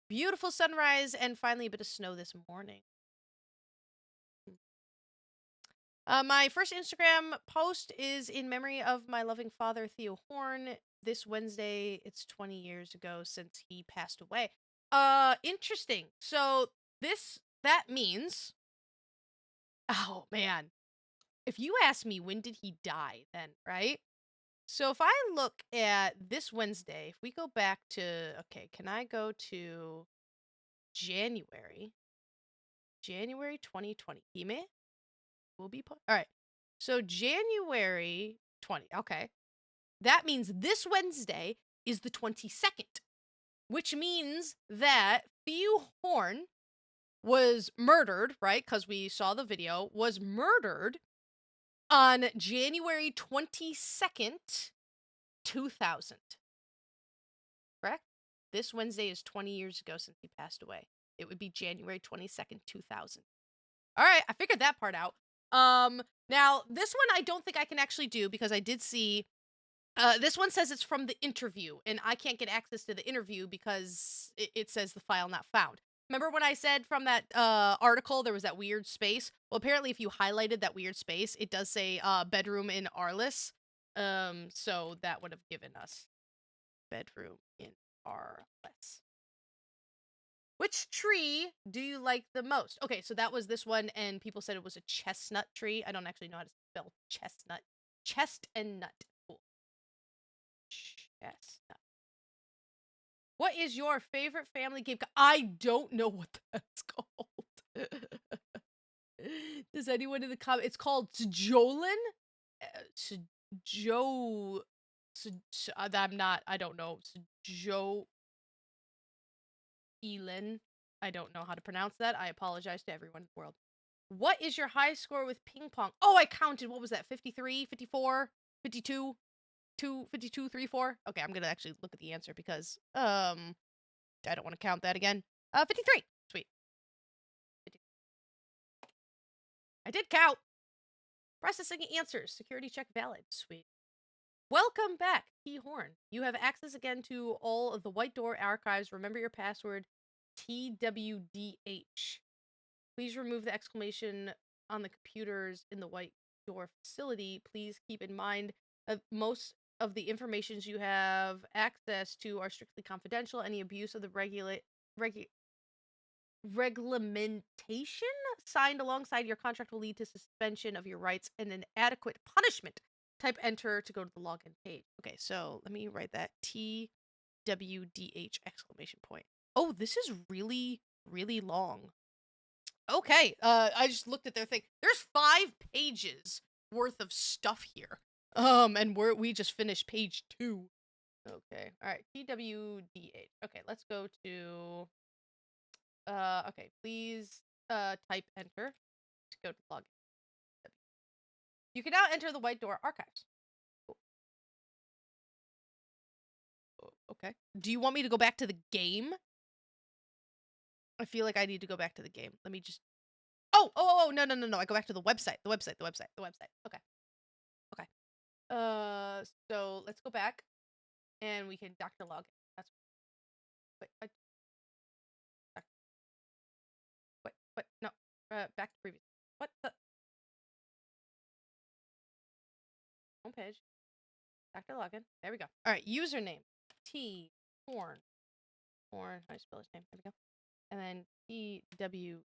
Beautiful sunrise and finally a bit of snow this morning. My first Instagram post is in memory of my loving father, Theo Horn. This Wednesday, it's 20 years ago since he passed away. Interesting. So that means, oh man, if you ask me when did he die then, right? So if I look at this Wednesday, if we go back to, okay, can I go to January 2020? Hime? Will be all right. So January 20. Okay. That means this Wednesday is the 22nd, which means that Theo Horn was murdered, right? Because we saw the video, was murdered on January 22nd, 2000. Correct? This Wednesday is 20 years ago since he passed away. It would be January 22nd, 2000. All right, I figured that part out. Now this one I don't think I can actually do because I did see this one says it's from the interview and I can't get access to the interview because it says the file not found. Remember when I said from that article there was that weird space? Well, apparently if you highlighted that weird space, it does say bedroom in Arliss. So that would have given us bedroom in Arliss. Which tree do you like the most? Okay, so that was this one, and people said it was a chestnut tree. I don't actually know how to spell chestnut. Chest and nut. Cool. Chestnut. What is your favorite family game? I don't know what that's called. Does anyone in the comment? It's called Sjolin? Joe. I'm not. I don't know. Joe. Elin. I don't know how to pronounce that. I apologize to everyone in the world. What is your high score with ping pong? Oh, I counted. What was that? 53, 54, 52, 52, 3, 4? Okay, I'm going to actually look at the answer because I don't want to count that again. 53. Sweet. 50. I did count. Processing answers. Security check valid. Sweet. Welcome back, Key Horn. You have access again to all of the White Door archives. Remember your password, TWDH. Please remove the exclamation on the computers in the White Door facility. Please keep in mind that most of the informations you have access to are strictly confidential. Any abuse of the reglementation signed alongside your contract will lead to suspension of your rights and an adequate punishment. Type enter to go to the login page. Okay, so let me write that TWDH exclamation point. Oh, this is really, really long. Okay, I just looked at their thing. There's 5 pages worth of stuff here. And we just finished page 2. Okay, all right, TWDH. Okay, let's go to. Okay, please type enter to go to login. You can now enter the White Door archives. Okay. Do you want me to go back to the game? I feel like I need to go back to the game. Let me just... Oh, no. I go back to the website. The website. Okay. So let's go back and we can Dr. Login. That's... Wait, no. Back to previous. What the... Homepage. Dr. Login. There we go. All right, username. T. Horn. How do you spell his name? There we go. And then TW.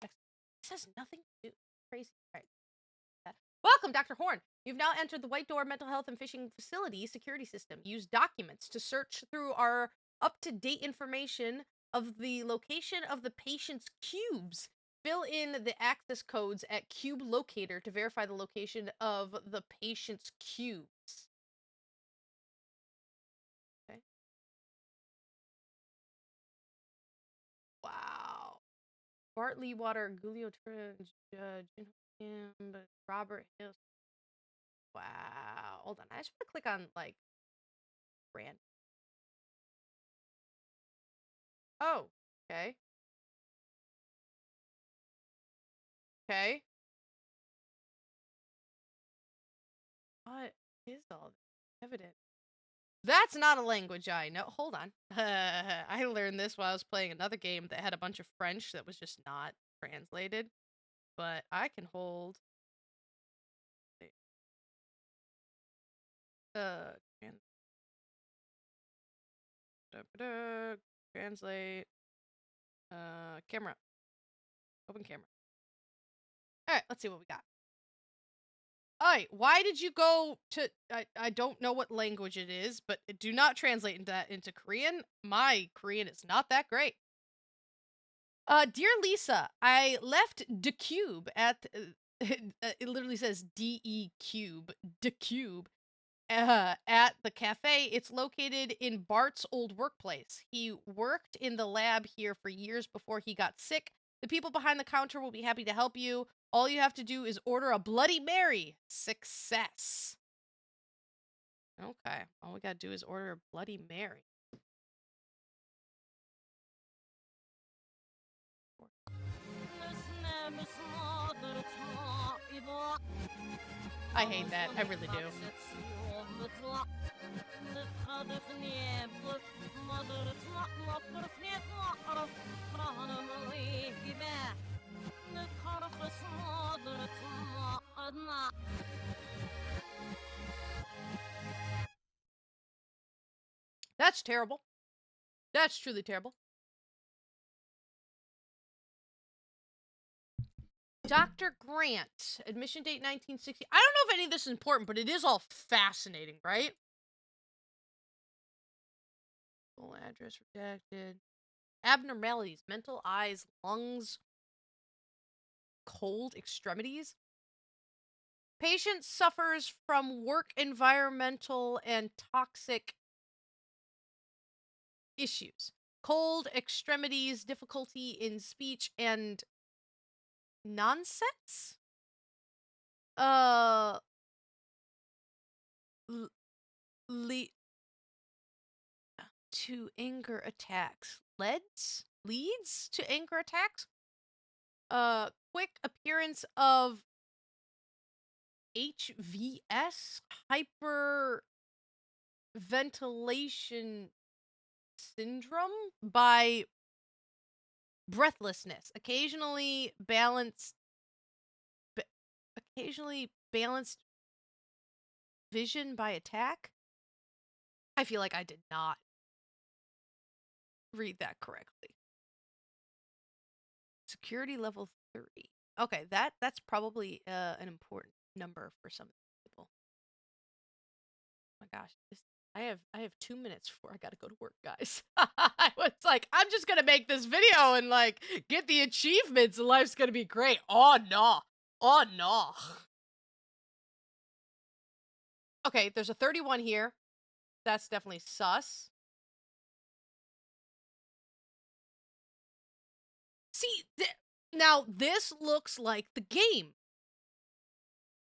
This has nothing to do. Crazy. All right. Welcome, Dr. Horn. You've now entered the White Door Mental Health and Phishing Facility security system. Use documents to search through our up-to-date information of the location of the patient's cubes. Fill in the access codes at Cube Locator to verify the location of the patient's cubes. Okay. Wow. Bart Leewater, Gulio Robert Hill. Wow. Hold on. I just want to click on, like, brand. Oh. Okay. Okay. What is all this evidence? That's not a language I know. Hold on. I learned this while I was playing another game that had a bunch of French that was just not translated. But I can hold... Translate. Camera. Open camera. Alright, let's see what we got. Alright, why did you go to... I don't know what language it is, but do not translate that into Korean. My Korean is not that great. Dear Lisa, I left the cube at... it literally says DE cube. The cube. At the cafe. It's located in Bart's old workplace. He worked in the lab here for years before he got sick. The people behind the counter will be happy to help you. All you have to do is order a Bloody Mary. Success. Okay. All we gotta do is order a Bloody Mary. I hate that. I really do. That's terrible. That's truly terrible. Dr. Grant, admission date 1960. I don't know if any of this is important, but it is all fascinating, right? Full address redacted. Abnormalities, mental eyes, lungs, cold extremities. Patient suffers from work environmental and toxic issues. Cold extremities, difficulty in speech, and nonsense? To anger attacks. Leads to anger attacks? Quick appearance of HVS, hyperventilation syndrome by breathlessness. Occasionally balanced vision by attack. I feel like I did not read that correctly. Security level 3. Okay, that's probably an important number for some people. Oh my gosh, I have 2 minutes before I gotta go to work, guys. I was like, I'm just gonna make this video and like get the achievements and life's gonna be great. Oh no. Oh no. Okay, there's a 31 here. That's definitely sus. See, now this looks like the game.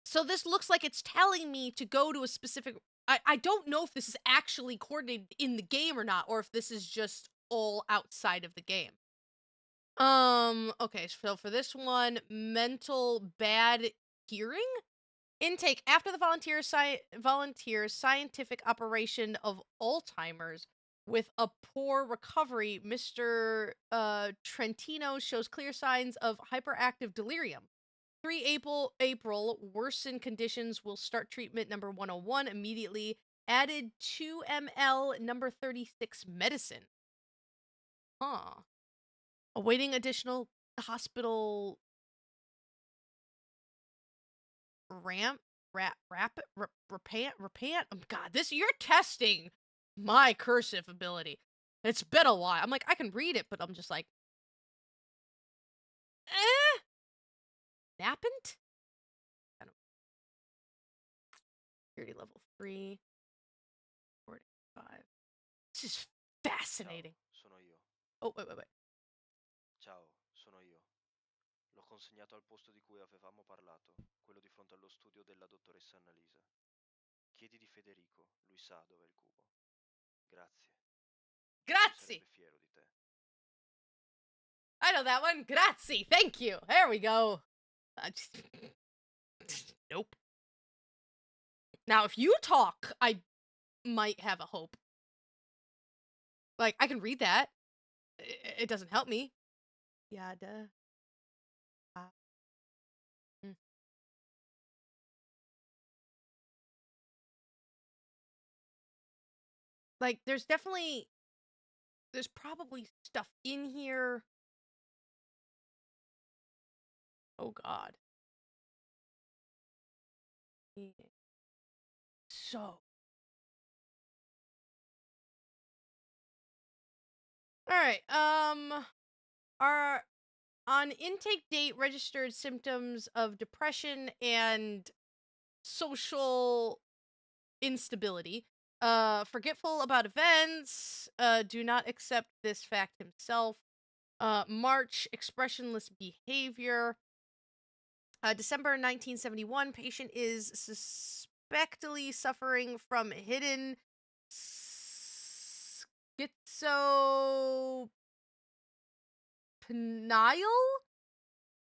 So this looks like it's telling me to go to a specific... I don't know if this is actually coordinated in the game or not, or if this is just all outside of the game. Okay, so for this one, mental bad hearing? Intake after the volunteer scientific operation of Alzheimer's with a poor recovery, Mr. Trentino shows clear signs of hyperactive delirium. 3 April, worsen conditions will start treatment number 101 immediately. Added 2 ml number 36 medicine. Huh. Awaiting additional hospital repant. Oh God, you're testing my cursive ability. It's been a while. I'm like, I can read it, but I'm just like, Nappant? I don't Security level 3, 45. This is fascinating. Ciao, sono io. Oh, wait. Ciao, sono io. L'ho consegnato al posto di cui avevamo parlato, quello di fronte allo studio della dottoressa Annalisa. Chiedi di Federico, lui sa dov'è il cubo. Grazie. Lui Grazie. sarebbe fiero di te. I know that one. Grazie. Thank you. There we go. Nope. Now, if you talk, I might have a hope. Like, I can read that. It doesn't help me. Yada. Mm. Like, there's probably stuff in here. Oh, God. So. Alright, are on intake date registered symptoms of depression and social instability. Forgetful about events, do not accept this fact himself. March, expressionless behavior. December 1971, patient is suspectedly suffering from hidden schizopenial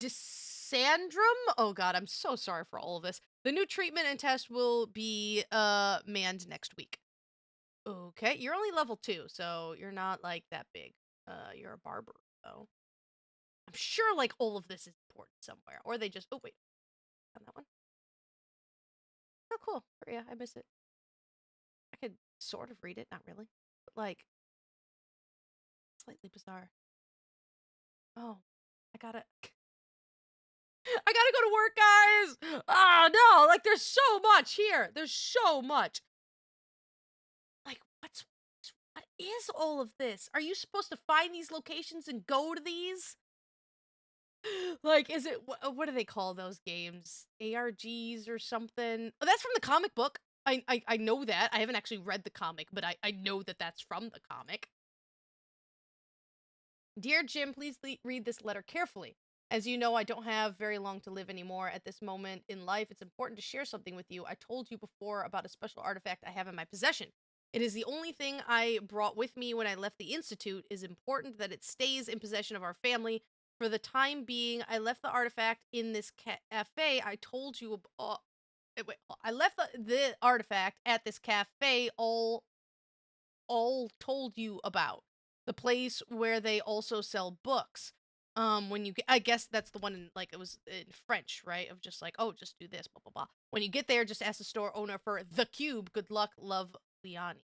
dysandrome. Oh God, I'm so sorry for all of this. The new treatment and test will be manned next week. Okay, you're only level 2, so you're not like that big. You're a barber, though. I'm sure like all of this is important somewhere, or they just... Oh wait, on that one. Oh cool, yeah, I miss it. I could sort of read it, not really, but like slightly bizarre. Oh, I gotta go to work, guys. Oh no, like there's so much here. There's so much. Like what is all of this? Are you supposed to find these locations and go to these? Like, is it, what do they call those games? ARGs or something? Oh, that's from the comic book. I know that. I haven't actually read the comic, but I know that that's from the comic. Dear Jim, please read this letter carefully. As you know, I don't have very long to live anymore. At this moment in life, it's important to share something with you. I told you before about a special artifact I have in my possession. It is the only thing I brought with me when I left the Institute. It is important that it stays in possession of our family. For the time being, I left the artifact in this cafe I told you about. Wait, I left the artifact at this cafe all told you about. The place where they also sell books. When you get, I guess that's the one in, like, it was in French, right? Of just like, oh, just do this, blah, blah, blah. When you get there, just ask the store owner for the cube. Good luck, love, Liani.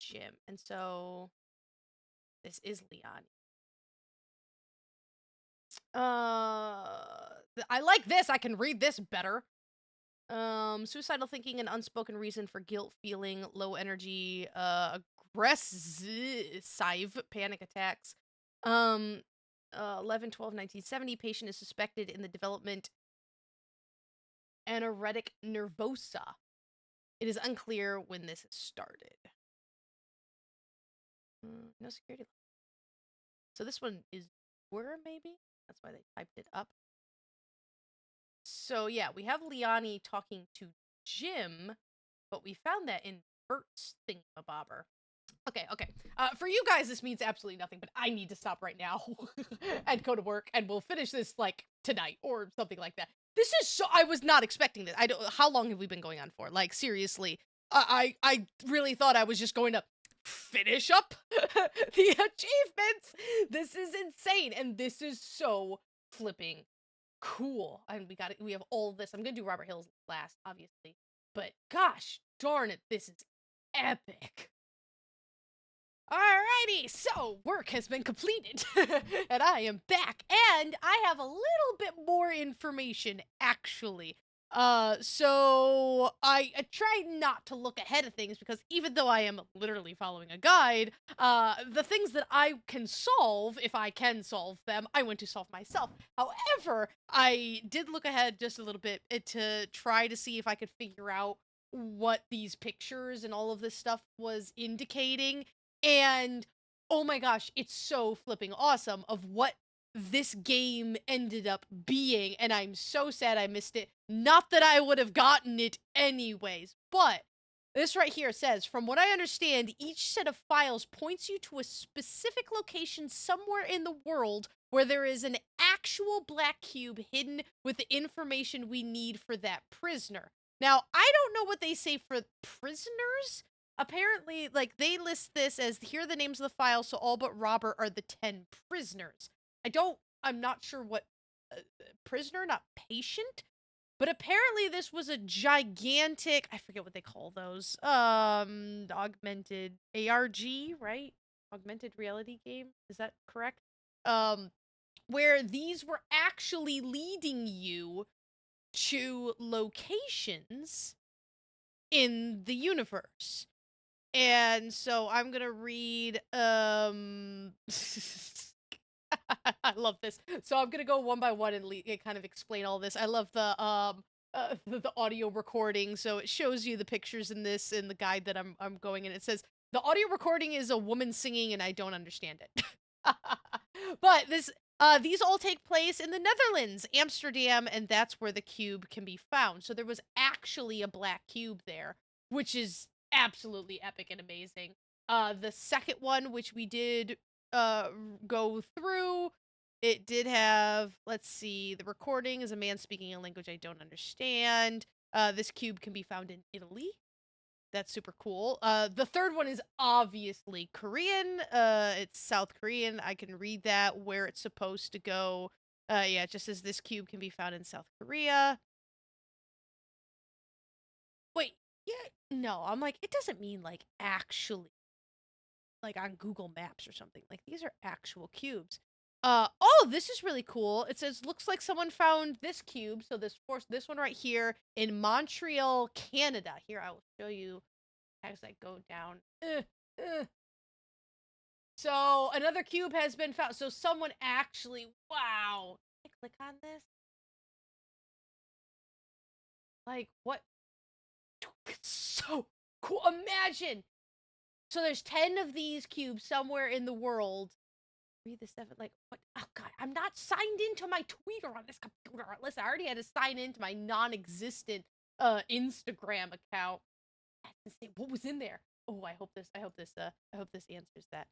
Jim. And so, this is Liani. I like this. I can read this better. Suicidal thinking and unspoken reason for guilt feeling, low energy, aggressive panic attacks. 11/12/1970, patient is suspected in the development anoretic nervosa. It is unclear when this started. No security. So this one is where maybe? That's why they typed it up. So yeah, we have Liani talking to Jim, but we found that in Bert's thingamabobber. Okay. For you guys, this means absolutely nothing, but I need to stop right now and go to work, and we'll finish this like tonight or something like that. This is so. I was not expecting this. I don't. How long have we been going on for? Like seriously, I really thought I was just going to finish up the achievements. This is insane, and this is so flipping cool. And we have all this. I'm gonna do Robert Hill's last, obviously, but gosh darn it, this is epic. Alrighty, so work has been completed, and I am back, and I have a little bit more information, actually. So I tried not to look ahead of things, because even though I am literally following a guide, the things that I can solve, if I can solve them, I want to solve myself. However, I did look ahead just a little bit to try to see if I could figure out what these pictures and all of this stuff was indicating, and oh my gosh, it's so flipping awesome of what this game ended up being, and I'm so sad I missed it. Not that I would have gotten it anyways, but this right here says, from what I understand, each set of files points you to a specific location somewhere in the world where there is an actual black cube hidden with the information we need for that prisoner. Now, I don't know what they say for prisoners. Apparently, like, they list this as, here are the names of the files, so all but Robert are the 10 prisoners. I'm not sure what, prisoner, not patient? But apparently this was a gigantic, I forget what they call those, augmented, ARG, right? Augmented reality game, is that correct? Where these were actually leading you to locations in the universe. And so I'm gonna read, I love this. So I'm gonna go one by one and kind of explain all this. I love the audio recording. So it shows you the pictures in this in the guide that I'm going in. It says the audio recording is a woman singing, and I don't understand it. But these all take place in the Netherlands, Amsterdam, and that's where the cube can be found. So there was actually a black cube there, which is absolutely epic and amazing. The second one, which we did go through, it did have, let's see, the recording is a man speaking a language I don't understand. This cube can be found in Italy. That's super cool. The third one is obviously Korean. It's South Korean. I can read that, where it's supposed to go. Yeah, it just says this cube can be found in South Korea. Wait, yeah, no, I'm like, it doesn't mean like actually, like on Google Maps or something. Like, these are actual cubes. Oh, this is really cool. It says, looks like someone found this cube. So this one right here in Montreal, Canada. Here, I will show you as I go down. So another cube has been found. So someone actually, wow. Can I click on this? Like, what? It's so cool. Imagine. So there's 10 of these cubes somewhere in the world. Read the 7, like, what? Oh god, I'm not signed into my Twitter on this computer. Listen, I already had to sign into my non-existent Instagram account. That's insane. What was in there? Oh, I hope this answers that.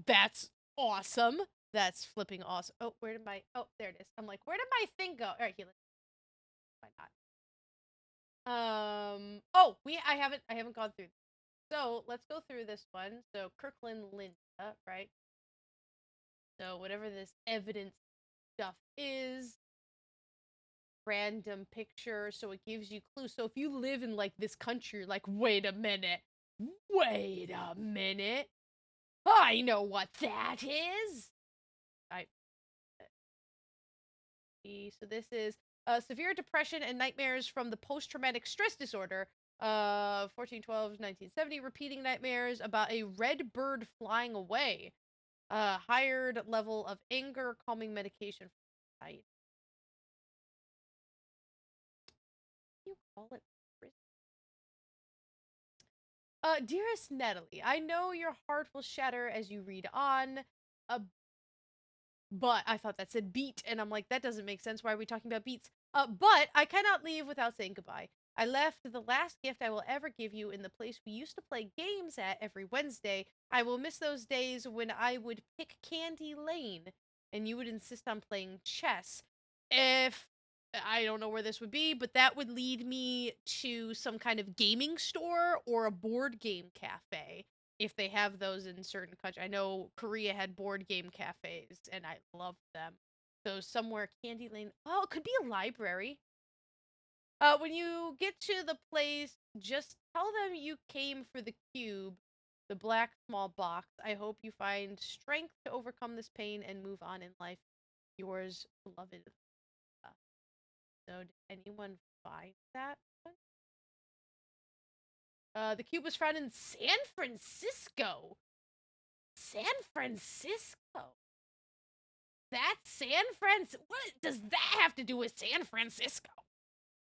That's awesome. That's flipping awesome. Oh, where did my, oh, there it is. I'm like, where did my thing go? All right, here. Why not? Oh, I haven't gone through. So let's go through this one. So Kirkland Linda, right? So whatever this evidence stuff is, random picture, so it gives you clues. So if you live in like this country, you're like, wait a minute, I know what that is. So this is severe depression and nightmares from the post-traumatic stress disorder. 1412 1970, repeating nightmares about a red bird flying away. Higher level of anger, calming medication for anxiety. You call it? Dearest Natalie, I know your heart will shatter as you read on. but I thought that said beat, and I'm like, that doesn't make sense. Why are we talking about beats? But I cannot leave without saying goodbye. I left the last gift I will ever give you in the place we used to play games at every Wednesday. I will miss those days when I would pick Candy Lane and you would insist on playing chess. If I don't know where this would be, but that would lead me to some kind of gaming store or a board game cafe if they have those in certain countries. I know Korea had board game cafes and I loved them. So somewhere Candy Lane. Oh, it could be a library. When you get to the place, just tell them you came for the cube, the black small box. I hope you find strength to overcome this pain and move on in life. Yours, beloved. So, did anyone find that one? The cube was found in San Francisco. San Francisco. That's San Francisco. What does that have to do with San Francisco?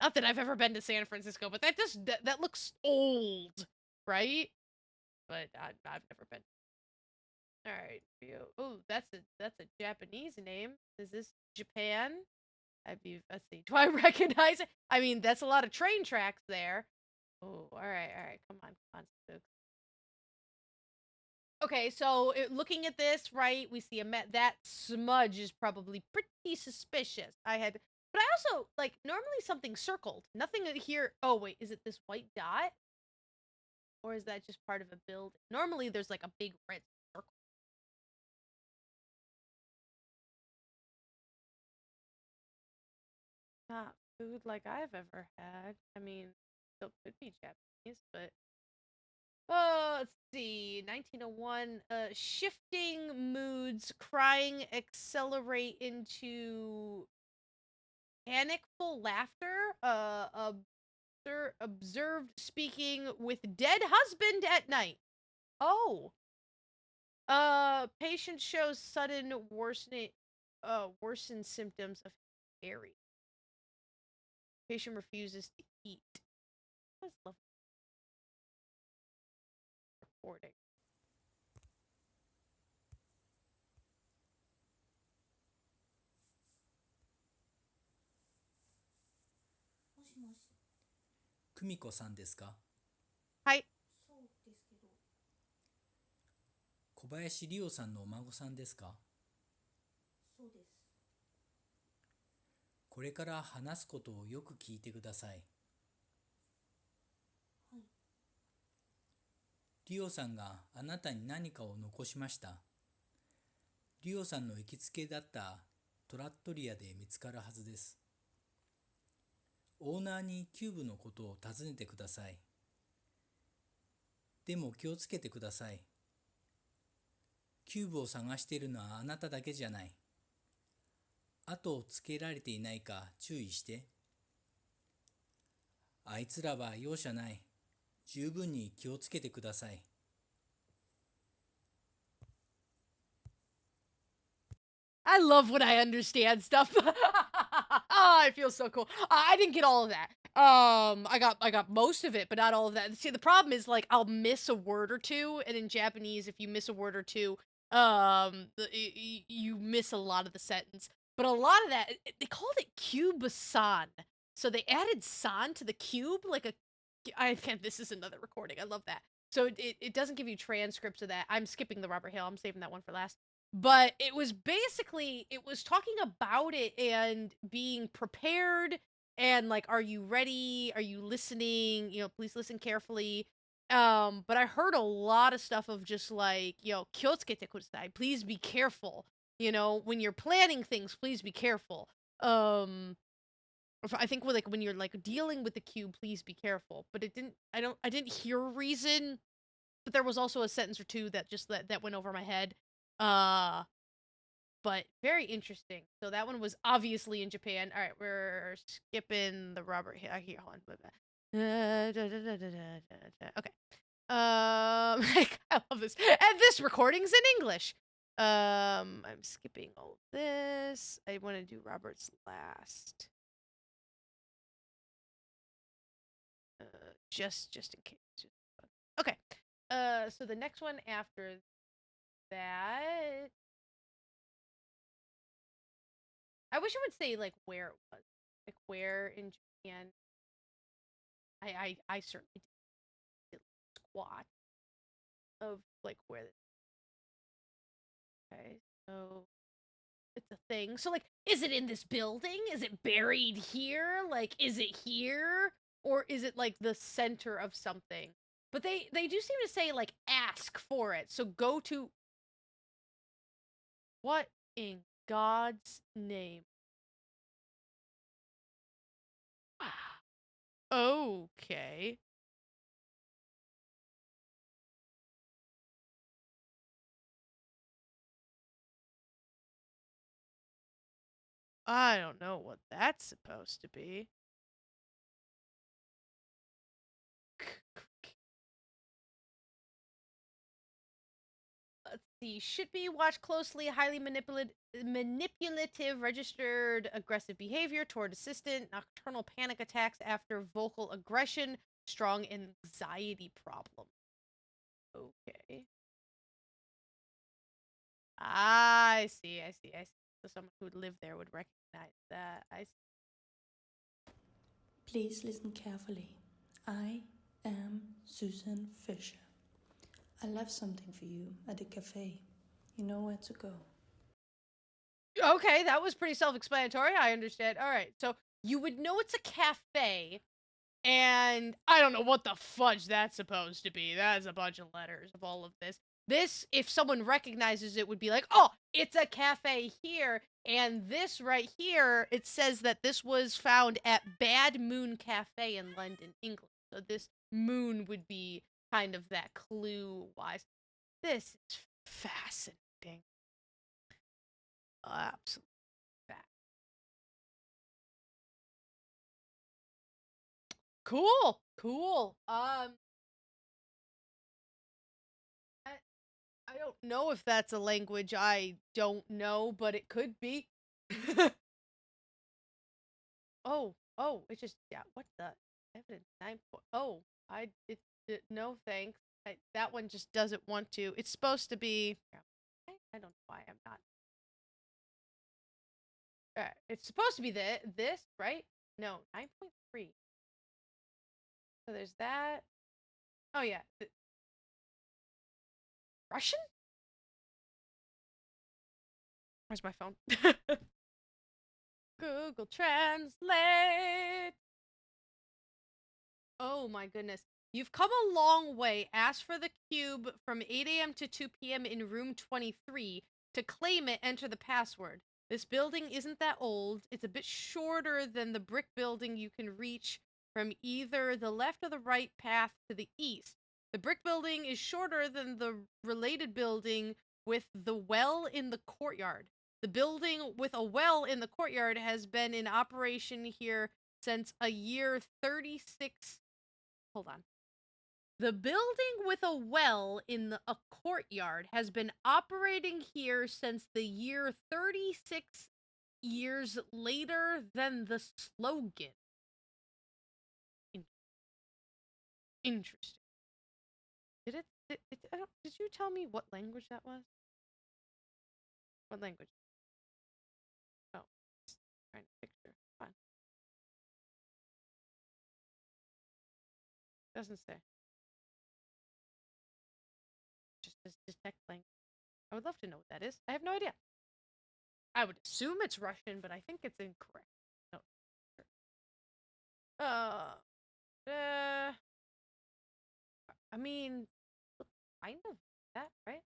Not that I've ever been to San Francisco, but that looks old, right? But I've never been. All right. Oh, that's a Japanese name. Is this Japan? Let's see. Do I recognize it? I mean, that's a lot of train tracks there. Oh, all right. Come on, Spooks. Okay, so looking at this, right, we see that smudge is probably pretty suspicious. But I also like normally something circled. Nothing here. Oh wait, is it this white dot, or is that just part of a build? Normally, there's like a big red circle. Not food like I've ever had. I mean, still could be Japanese, but oh, let's see. 1901. Shifting moods, crying accelerate into panicful laughter. Observed speaking with dead husband at night. Oh. Patient shows sudden worsened symptoms of hysteria. Patient refuses to eat. That's lovely recording.久美子さんですか？はい。小林理央さんのお孫さんですか？これから話すことをよく聞いてください。リオさんがあなたに何かを残しました。リオさんの行きつけだったトラットリアで見つかるはずです。オーナーにキューブのことを尋ねてください。でも気をつけてください。キューブを探しているのはあなただけじゃない。後をつけられていないか注意して。あいつらは容赦ない。十分に気をつけてください。I love when I understand stuff. Oh, I feel so cool. I didn't get all of that. I got most of it, but not all of that. See, the problem is like I'll miss a word or two, and in Japanese, if you miss a word or two, you miss a lot of the sentence. But a lot of that, they called it cube-san, so they added san to the cube, like a. This is another recording. I love that. So it doesn't give you transcripts of that. I'm skipping the Robert Hill. I'm saving that one for last. But it was talking about it and being prepared and like, are you ready? Are you listening? Please listen carefully. But I heard a lot of stuff of just like, kyotsukete kudasai. Please be careful. When you're planning things, please be careful. I think when you're like dealing with the cube, please be careful. But I didn't hear a reason. But there was also a sentence or two that just that went over my head. But very interesting. So that one was obviously in Japan. All right, we're skipping the Robert here. Hold on. Okay. I love this. And this recording's in English. I'm skipping all of this. I want to do Robert's last. Just in case. Okay. So the next one after that I wish it would say like where it was, like where in Japan. I certainly did squat of like where. Okay, so it's a thing. So like, is it in this building? Is it buried here? Like, is it here? Or is it like the center of something? But they do seem to say like ask for it. So go to what in God's name? Okay. I don't know what that's supposed to be. Let's see. Should be watch closely. Highly manipulative, registered aggressive behavior toward assistant. Nocturnal panic attacks after vocal aggression. Strong anxiety problem. Okay. I see. I see. I see. So someone who would live there would recognize that. I see. Please listen carefully. I am Susan Fisher. I left something for you at the cafe. You know where to go. Okay, that was pretty self-explanatory. I understand. All right, so you would know it's a cafe, and I don't know what the fudge that's supposed to be. That's a bunch of letters of all of this. This, if someone recognizes it, would be like, oh, it's a cafe here. And this right here, it says that this was found at Bad Moon Cafe in London, England. So this moon would be kind of that clue-wise. This is fascinating. Absolutely fascinating. Cool, cool. I don't know if that's a language I don't know, but it could be. Oh, it just yeah. What the evidence 9. Oh, it no thanks. That one just doesn't want to. It's supposed to be. Yeah, I don't know why I'm not. It's supposed to be this right? No, 9.3. So there's that. Oh yeah, Russian. Where's my phone? Google Translate. Oh my goodness. You've come a long way. Ask for the cube from 8 a.m. to 2 p.m. in room 23. To claim it, enter the password. This building isn't that old. It's a bit shorter than the brick building you can reach from either the left or the right path to the east. The brick building is shorter than the related building with the well in the courtyard. The building with a well in the courtyard has been in operation here since a year 36. Hold on. The building with a well in a courtyard has been operating here since the year 36 years later than the slogan. Interesting. Did you tell me what language that was? What language? Oh, trying to picture. Fine. Doesn't say. Just says detect language. I would love to know what that is. I have no idea. I would assume it's Russian, but I think it's incorrect. No. I mean, kind of that, right?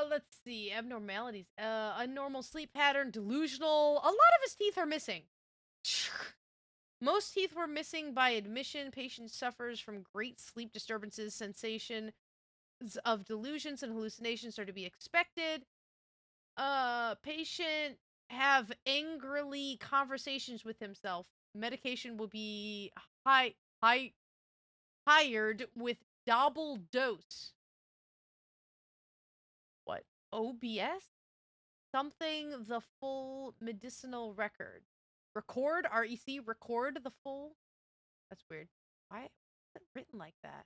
Let's see. Abnormalities. Unnormal sleep pattern, delusional. A lot of his teeth are missing. Most teeth were missing by admission. Patient suffers from great sleep disturbances. Sensations of delusions and hallucinations are to be expected. Patient have angrily conversations with himself. Medication will be hired with double dose. What? OBS? Something the full medicinal record. Record, REC, record the full? That's weird. Why is it written like that?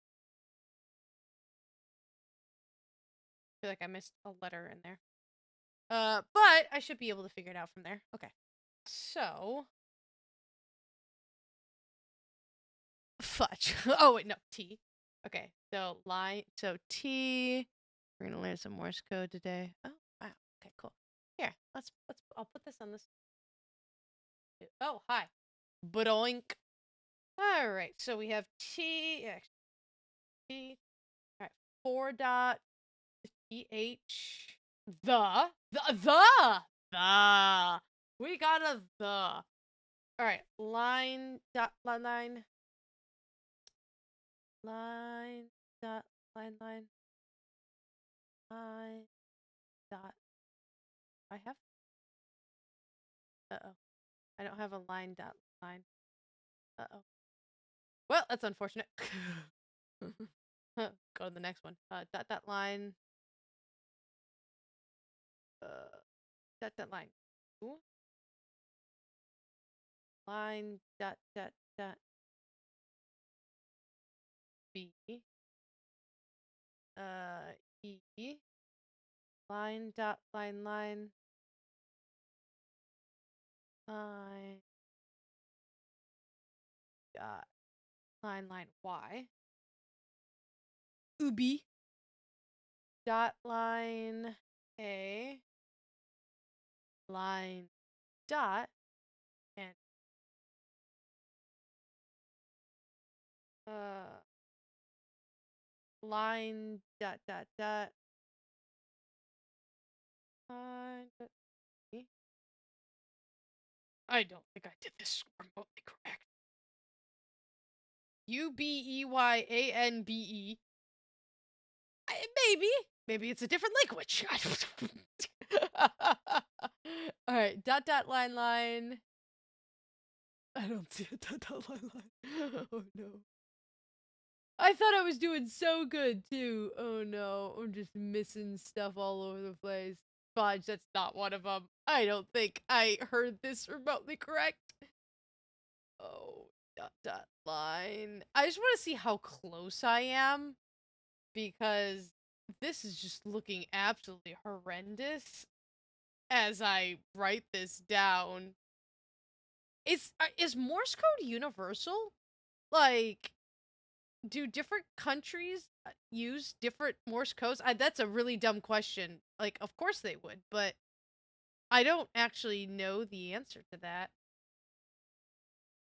feel like I missed a letter in there. But I should be able to figure it out from there. Okay. So. Fudge. Oh, wait, no. T. Okay. So, T. We're going to learn some Morse code today. Oh, wow. Okay, cool. Here, I'll put this on this. Oh, hi. Bodoink. All right. So we have T. T. All right. 4 dot. TH. The. We got a the. All right. Line dot line. Line dot line. Line dot. I have. Uh-oh. I don't have a line dot line. Uh-oh. Well, that's unfortunate. Go to the next one. Dot line. Dot line. Ooh. Line dot B. E. Line dot line. Line dot line Y. Ubi. Dot line A. Line dot and line dot line dot E. I don't think I did this remotely correct. UBEYANBE. Maybe it's a different language. All right, dot line. I don't see a dot line. Oh no. I thought I was doing so good too. Oh no, I'm just missing stuff all over the place. Fudge, that's not one of them. I don't think I heard this remotely correct. Oh, dot line. I just want to see how close I am because this is just looking absolutely horrendous as I write this down. Is Morse code universal? Like, do different countries use different Morse codes? That's a really dumb question. Like, of course they would, but I don't actually know the answer to that.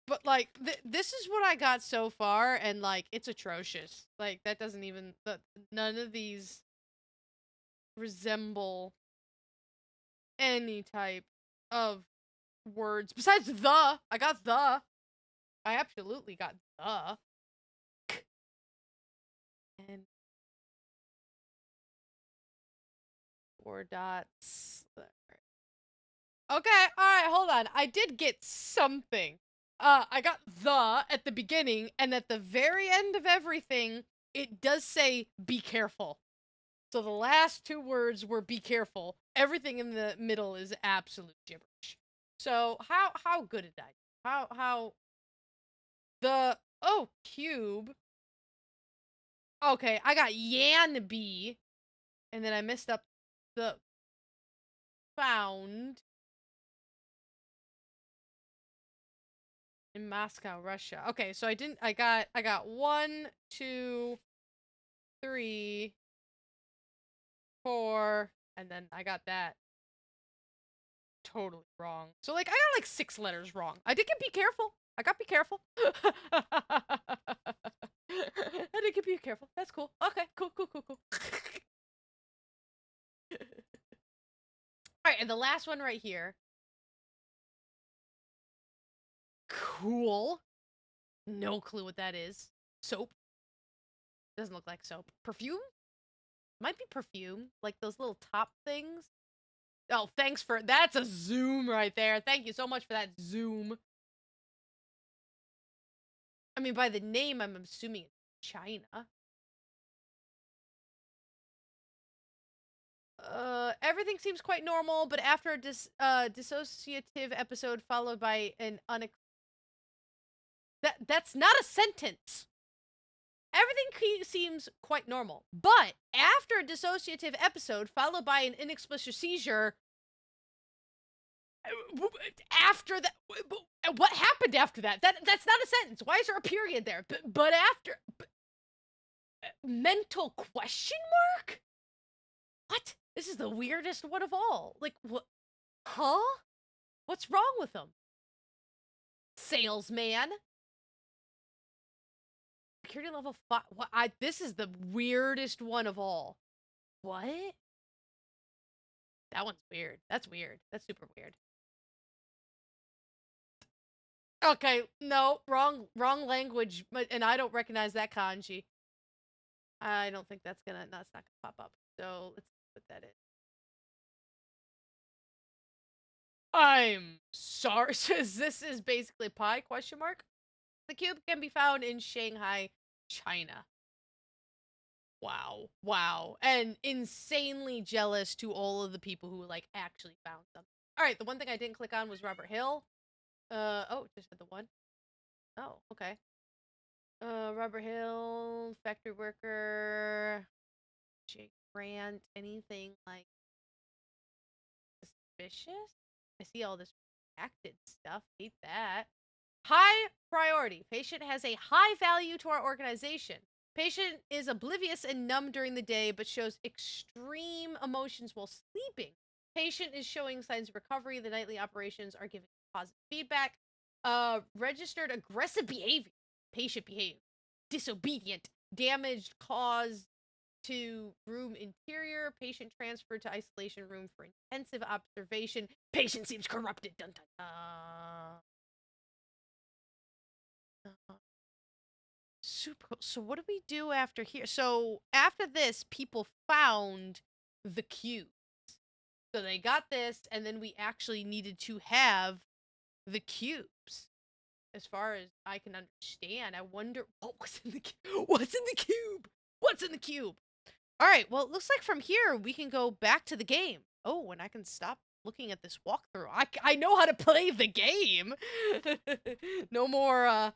But, like, this is what I got so far, and, like, it's atrocious. Like, that doesn't even... none of these resemble any type of words. Besides the! I got the! I absolutely got the. And 4 dots. Okay, alright, hold on. I did get something. I got the at the beginning, and at the very end of everything, it does say, be careful. So the last 2 words were be careful. Everything in the middle is absolute gibberish. So, how good did I do? Oh, cube. Okay, I got Yanby, and then I messed up the found in Moscow, Russia. Okay, so I got 1, 2, 3, 4, and then I got that totally wrong. So, like, I got, like, 6 letters wrong. I did get be careful. I got be careful. I did get be careful. That's cool. Okay, cool. Alright, and the last one right here. Cool. No clue what that is. Soap. Doesn't look like soap. Perfume? Might be perfume. Like those little top things. Oh, thanks for... That's a zoom right there. Thank you so much for that zoom. I mean, by the name, I'm assuming it's China. Everything seems quite normal, but after a dissociative episode followed by an that's not a sentence! Everything seems quite normal. But after a dissociative episode followed by an inexplicit seizure, after that, what happened after that? That's not a sentence. Why is there a period there? But after, mental question mark? What? This is the weirdest one of all. Like, what? Huh? What's wrong with him? Salesman. Security level 5. What? This is the weirdest one of all. What? That one's weird. That's weird. That's super weird. Okay, no, wrong language, and I don't recognize that kanji. I don't think that's not gonna pop up. So let's put that in. I'm sorry. This is basically pie, question mark. The cube can be found in Shanghai, China. Wow. Wow. And insanely jealous to all of the people who, like, actually found something. Alright, the one thing I didn't click on was Robert Hill. Oh, just had the one. Oh, okay. Robert Hill, factory worker, Jake Grant, anything, like, suspicious? I see all this acted stuff. Hate that. High priority. Patient has a high value to our organization. Patient is oblivious and numb during the day, but shows extreme emotions while sleeping. Patient is showing signs of recovery. The nightly operations are giving positive feedback. Registered aggressive behavior. Patient behavior. Disobedient. Damaged caused to room interior. Patient transferred to isolation room for intensive observation. Patient seems corrupted. Dun dun dun. Super cool. So what do we do after here? So after this, people found the cubes. So they got this, and then we actually needed to have the cubes. As far as I can understand, I wonder what was in the cube. What's in the cube? What's in the cube? All right. Well, it looks like from here we can go back to the game. Oh, and I can stop looking at this walkthrough. I know how to play the game. No more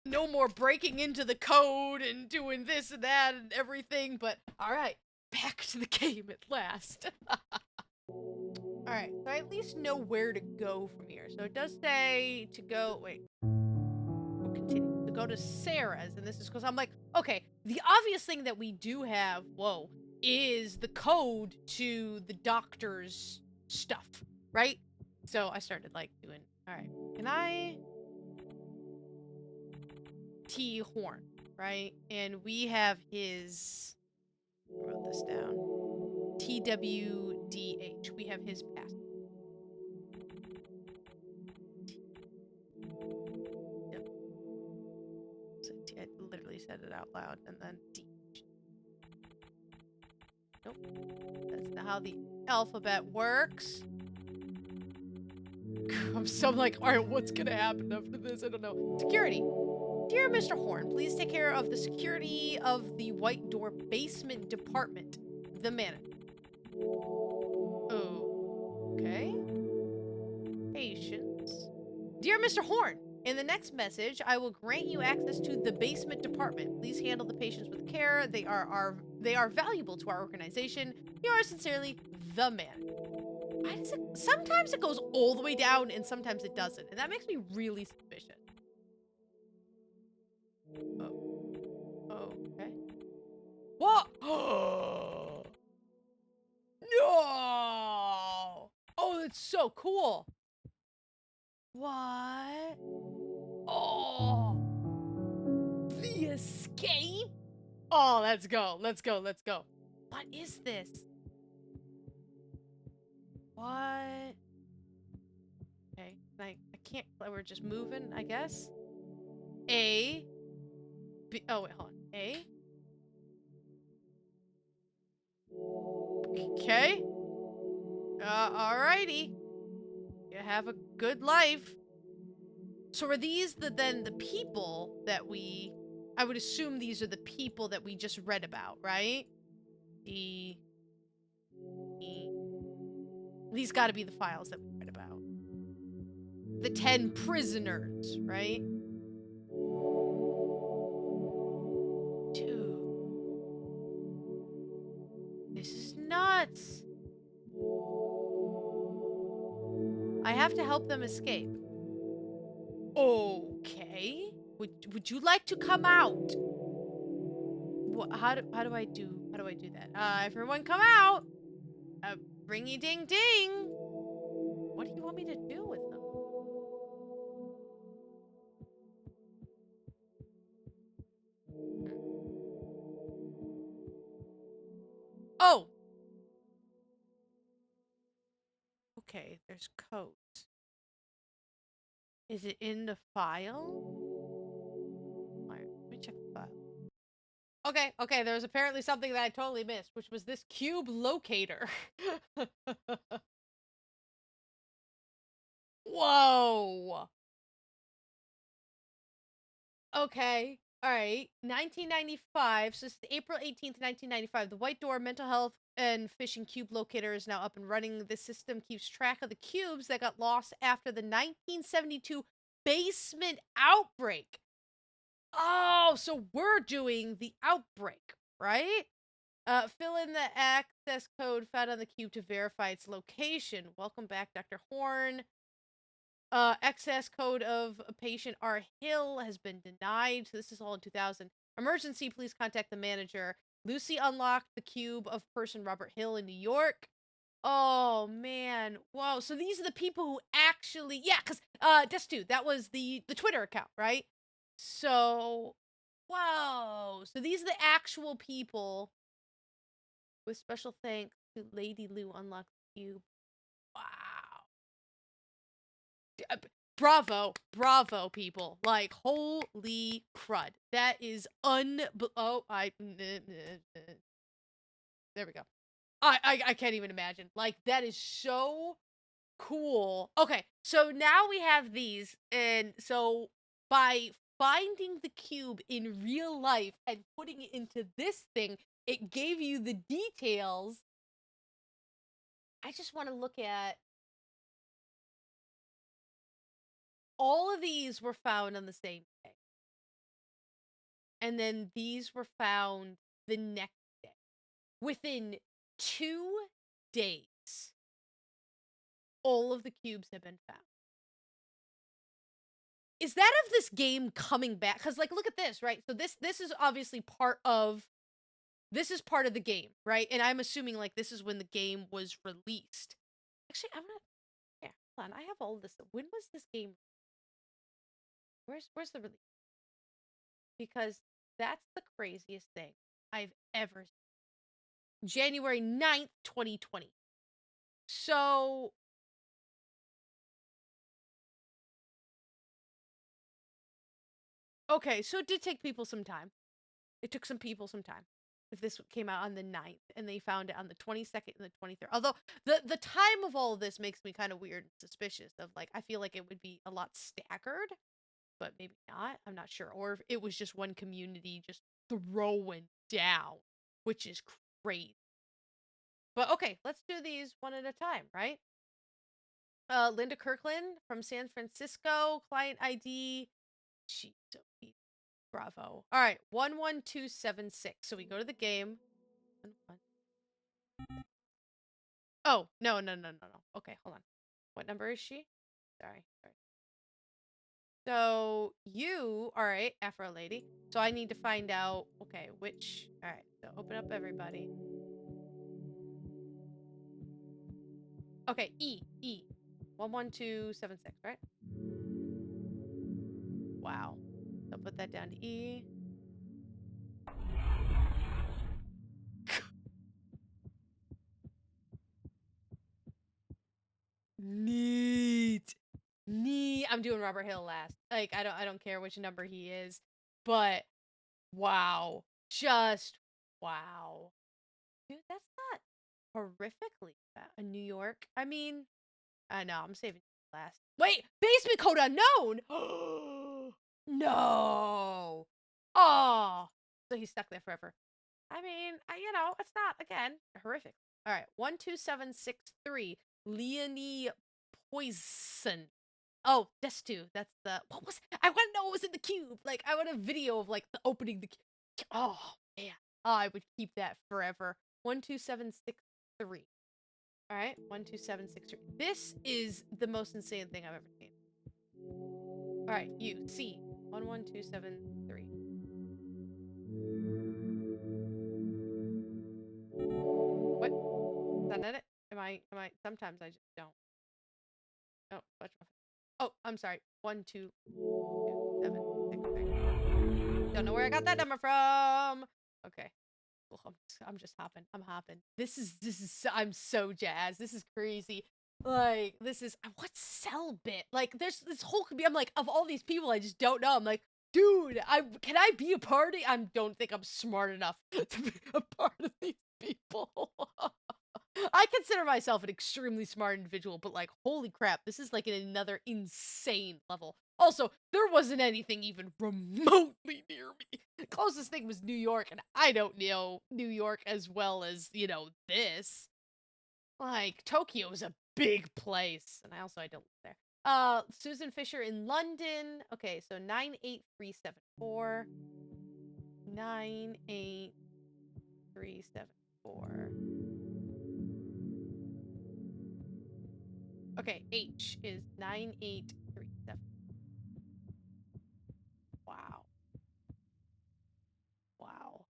no more breaking into the code and doing this and that and everything, but alright, back to the game at last. Alright, so I at least know where to go from here. So it does say to go, wait, we'll continue, to go to Sarah's, and this is because I'm like, okay, the obvious thing that we do have, whoa, is the code to the doctor's stuff, right? So I started, like, doing, alright, can I... T Horn, right? And we have his, I wrote this down, TWDH. We have his pass. Yep. So I literally said it out loud, and then D. Nope. That's not how the alphabet works. I'm like, alright, what's gonna happen after this? I don't know. Security. Dear Mr. Horn, please take care of the security of the White Door basement department. The manager. Okay. Patience. Dear Mr. Horn, in the next message, I will grant you access to the basement department. Please handle the patients with care. They are valuable to our organization. Yours sincerely, the manager. Why does it? Sometimes it goes all the way down, and sometimes it doesn't, and that makes me really suspicious. Oh. Okay. What? No! Oh, that's so cool. What? Oh. The escape? Oh, let's go. Let's go. Let's go. What is this? What? Okay. I can't. We're just moving, I guess. A. B. Oh, wait, hold on. A. Okay. Alrighty. You have a good life. So are these then the people that I would assume these are the people that we just read about, right? These gotta be the files that we read about. The 10 prisoners, right? have to help them escape. Okay. Would you like to come out? How do I do that? Everyone come out. Ringy ding ding. What do you want me to do with them? Oh. Okay, there's codes. Is it in the file? Alright, let me check the file. Okay, there was apparently something that I totally missed, which was this cube locator. Whoa! Okay, alright. 1995, so it's April 18th, 1995. The White Door Mental Health and Fishing Cube Locator is now up and running. The system keeps track of the cubes that got lost after the 1972 basement outbreak. Oh, so we're doing the outbreak, right? Fill in the access code found on the cube to verify its location. Welcome back, Dr. Horn. Access code of patient R. Hill has been denied. So this is all in 2000. Emergency, please contact the manager. Lucy unlocked the cube of person Robert Hill in New York. Oh, man. Whoa. So these are the people who actually... Yeah, because, Destu, that was the Twitter account, right? So, whoa. So these are the actual people. With special thanks to Lady Lou unlocked the cube. Wow. Bravo, people. Like, holy crud. That is there we go. I can't even imagine. Like, that is so cool. Okay, so now we have these, and so by finding the cube in real life and putting it into this thing, it gave you the details. I just want to look at all of these were found on the same day. And then these were found the next day. Within 2 days, all of the cubes have been found. Is that of this game coming back? Because, like, look at this, right? So this is obviously part of the game, right? And I'm assuming, like, this is when the game was released. Actually, I'm gonna... Yeah, hold on. I have all of this. When was this game? Where's the release? Because that's the craziest thing I've ever seen. January 9th, 2020. So... Okay, so it did take people some time. It took some people some time. If this came out on the 9th and they found it on the 22nd and the 23rd. Although the time of all of this makes me kind of weird and suspicious of, like, I feel like it would be a lot staggered, but maybe not. I'm not sure. Or if it was just one community just throwing down, which is crazy. But okay, let's do these one at a time, right? Linda Kirkland from San Francisco, client ID. Jeez, bravo. All right, 11276. So we go to the game. Oh, no. Okay, hold on. What number is she? Sorry. So you, all right, Afro lady. So I need to find out, okay, which, all right, so open up everybody. Okay, E. 11276, right? Wow. So put that down to E. Neat. I'm doing Robert Hill last. Like, I don't care which number he is, but wow. Just wow. Dude, that's not horrifically bad. New York. I mean, I know, I'm saving last. Wait, basement code unknown. No. Oh. So he's stuck there forever. I mean, it's not, again, horrific. All right, 12763. Leonie Poison. Oh, Destu. That's the... What was... I want to know what was in the cube. Like, I want a video of, like, the opening the cube. Oh, man. Oh, I would keep that forever. 12763. All right, 12763. This is the most insane thing I've ever seen. All right, you C 11273. What? Is that not it? Am I? Sometimes I just don't. Oh, watch my. Oh, I'm sorry. 12276. Don't know where I got that number from. Okay. Well, I'm just hopping. I'm hopping. This is. I'm so jazzed. This is crazy. Like, this is what's cell bit? Like, there's this whole. I'm like, of all these people, I just don't know. I'm like, dude, can I be a party? I don't think I'm smart enough to be a part of these people. I consider myself an extremely smart individual, but like, holy crap, this is like another insane level. Also, there wasn't anything even remotely near me. The closest thing was New York, and I don't know New York as well as, this. Like, Tokyo is a big place, and I don't live there. Susan Fisher in London. Okay, so 98374. 98374. Okay, H is 9837. Wow. Wow.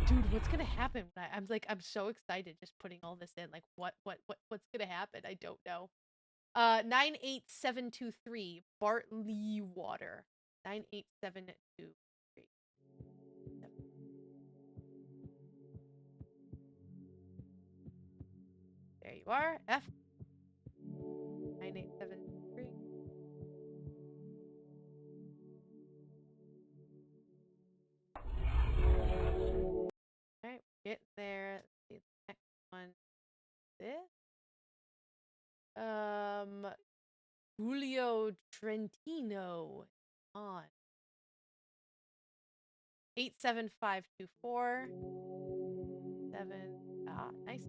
Dude, what's gonna happen when I'm so excited just putting all this in. Like, what's gonna happen? I don't know. 98723, Bartley Water. 98723. There you are. F 9873. Alright, get there. Let's see the next one. This. Julio Trentino on 87524. 7. Ah, nice.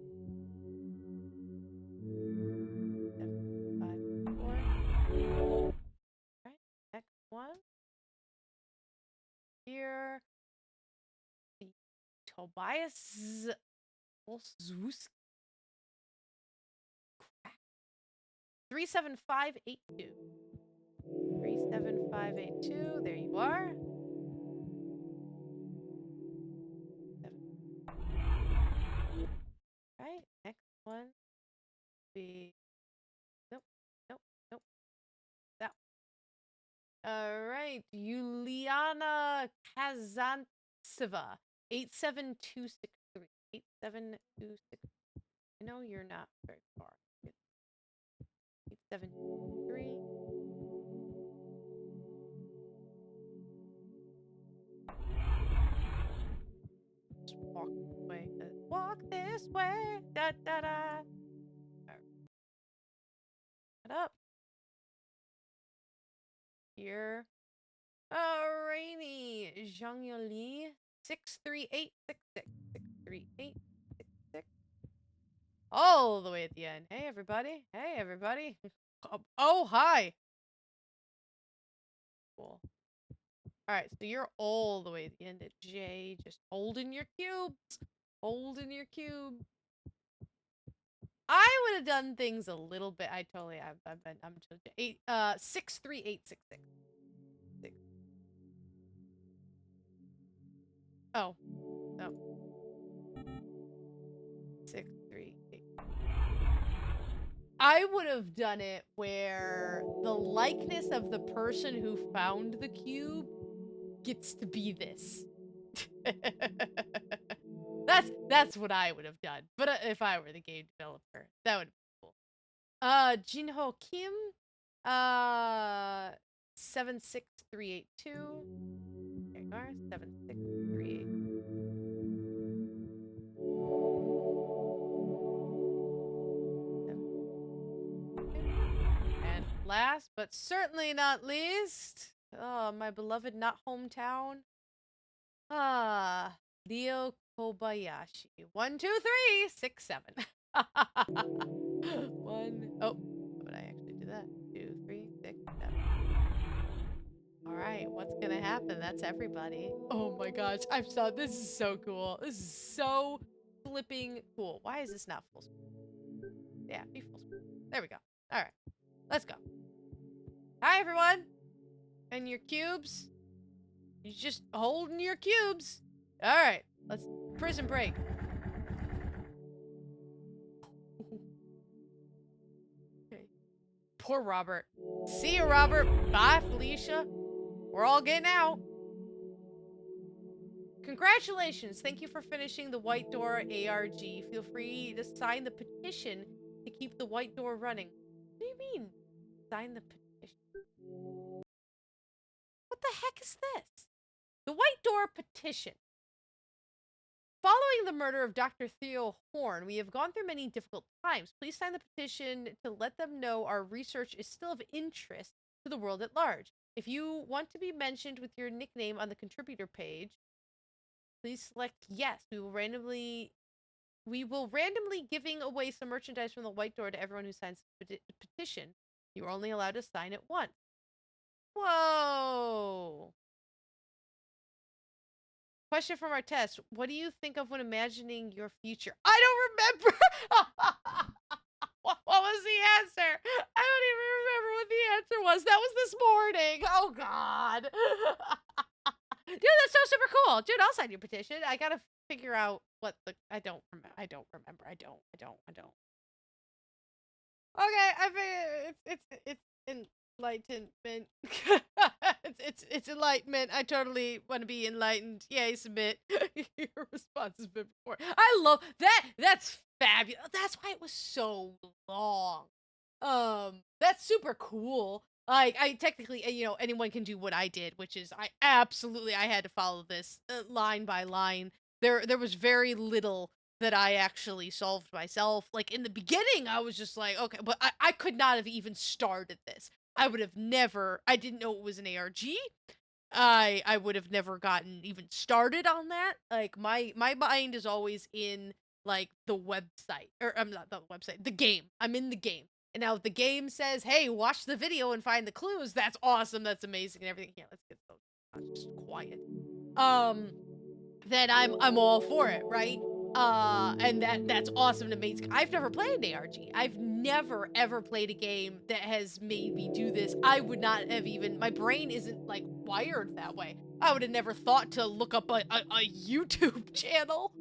754. Alright, next one. Here. Tobias Olszewski. 37582. 37582. There you are. Right. Next one. Be. Nope. Nope. Nope. That one. All right. Yuliana Kazantseva. 87263. 87263. I know you're not very far. 873. Just walk this way. Walk this way. Da da da. Shut up. Here. Rainy. Zhang Li. 63866. 63866. All the way at the end. Hey, everybody. Hey, everybody. Oh, hi. Cool. Alright, so you're all the way at the end at J. Just holding your cubes. Holding your cube. I would have done things a little bit. I'm 63866. Oh. No. 638. I would have done it where the likeness of the person who found the cube gets to be this. That's what I would have done. But if I were the game developer, that would be cool. Jinho Kim, 76382. There you are, 76382. And last but certainly not least, oh, my beloved not hometown. Leo Kobayashi. 1, 2, 3, 6, 7. 1. Oh, would I actually do that? 2, 3, 6, 7. All right, what's gonna happen? That's everybody. Oh my gosh, I'm so. This is so cool. This is so flipping cool. Why is this not full screen? Yeah, be full screen. There we go. All right, let's go. Hi, everyone. And your cubes. You're just holding your cubes. All right, let's prison break. Okay. Poor Robert. See you, Robert. Bye, Felicia. We're all getting out. Congratulations. Thank you for finishing the White Door ARG. Feel free to sign the petition to keep the White Door running. What do you mean? Sign the petition? What the heck is this? The White Door petition. Following the murder of Dr. Theo Horn, we have gone through many difficult times. Please sign the petition to let them know our research is still of interest to the world at large. If you want to be mentioned with your nickname on the contributor page, please select yes. We will randomly giving away some merchandise from the White Door to everyone who signs the petition. You are only allowed to sign it once. Whoa. Question from our test. What do you think of when imagining your future? I don't remember. What was the answer? I don't even remember what the answer was. That was this morning. Oh, God. Dude, that's so super cool. Dude, I'll sign your petition. I gotta figure out what the... I don't remember. I don't. Okay, I figure it's enlightenment. it's enlightenment. I totally want to be enlightened. Yay, submit. Your response has been before. I love that. That's fabulous. That's why it was so long. That's super cool. Like, I technically, anyone can do what I did, which is I had to follow this line by line. There was very little that I actually solved myself. Like, in the beginning, I was just like, okay, but I could not have even started this. I would have never, I didn't know it was an ARG. I would have never gotten even started on that. Like, my mind is always in, like, the website, or I'm not the website, the game. I'm in the game. And now if the game says, hey, watch the video and find the clues, that's awesome, that's amazing, and everything. Yeah, let's get so just quiet. Then I'm all for it, right? And that's awesome to me. I've never played an ARG. I've never ever played a game that has made me do this. I would not have even, my brain isn't like wired that way. I would have never thought to look up a YouTube channel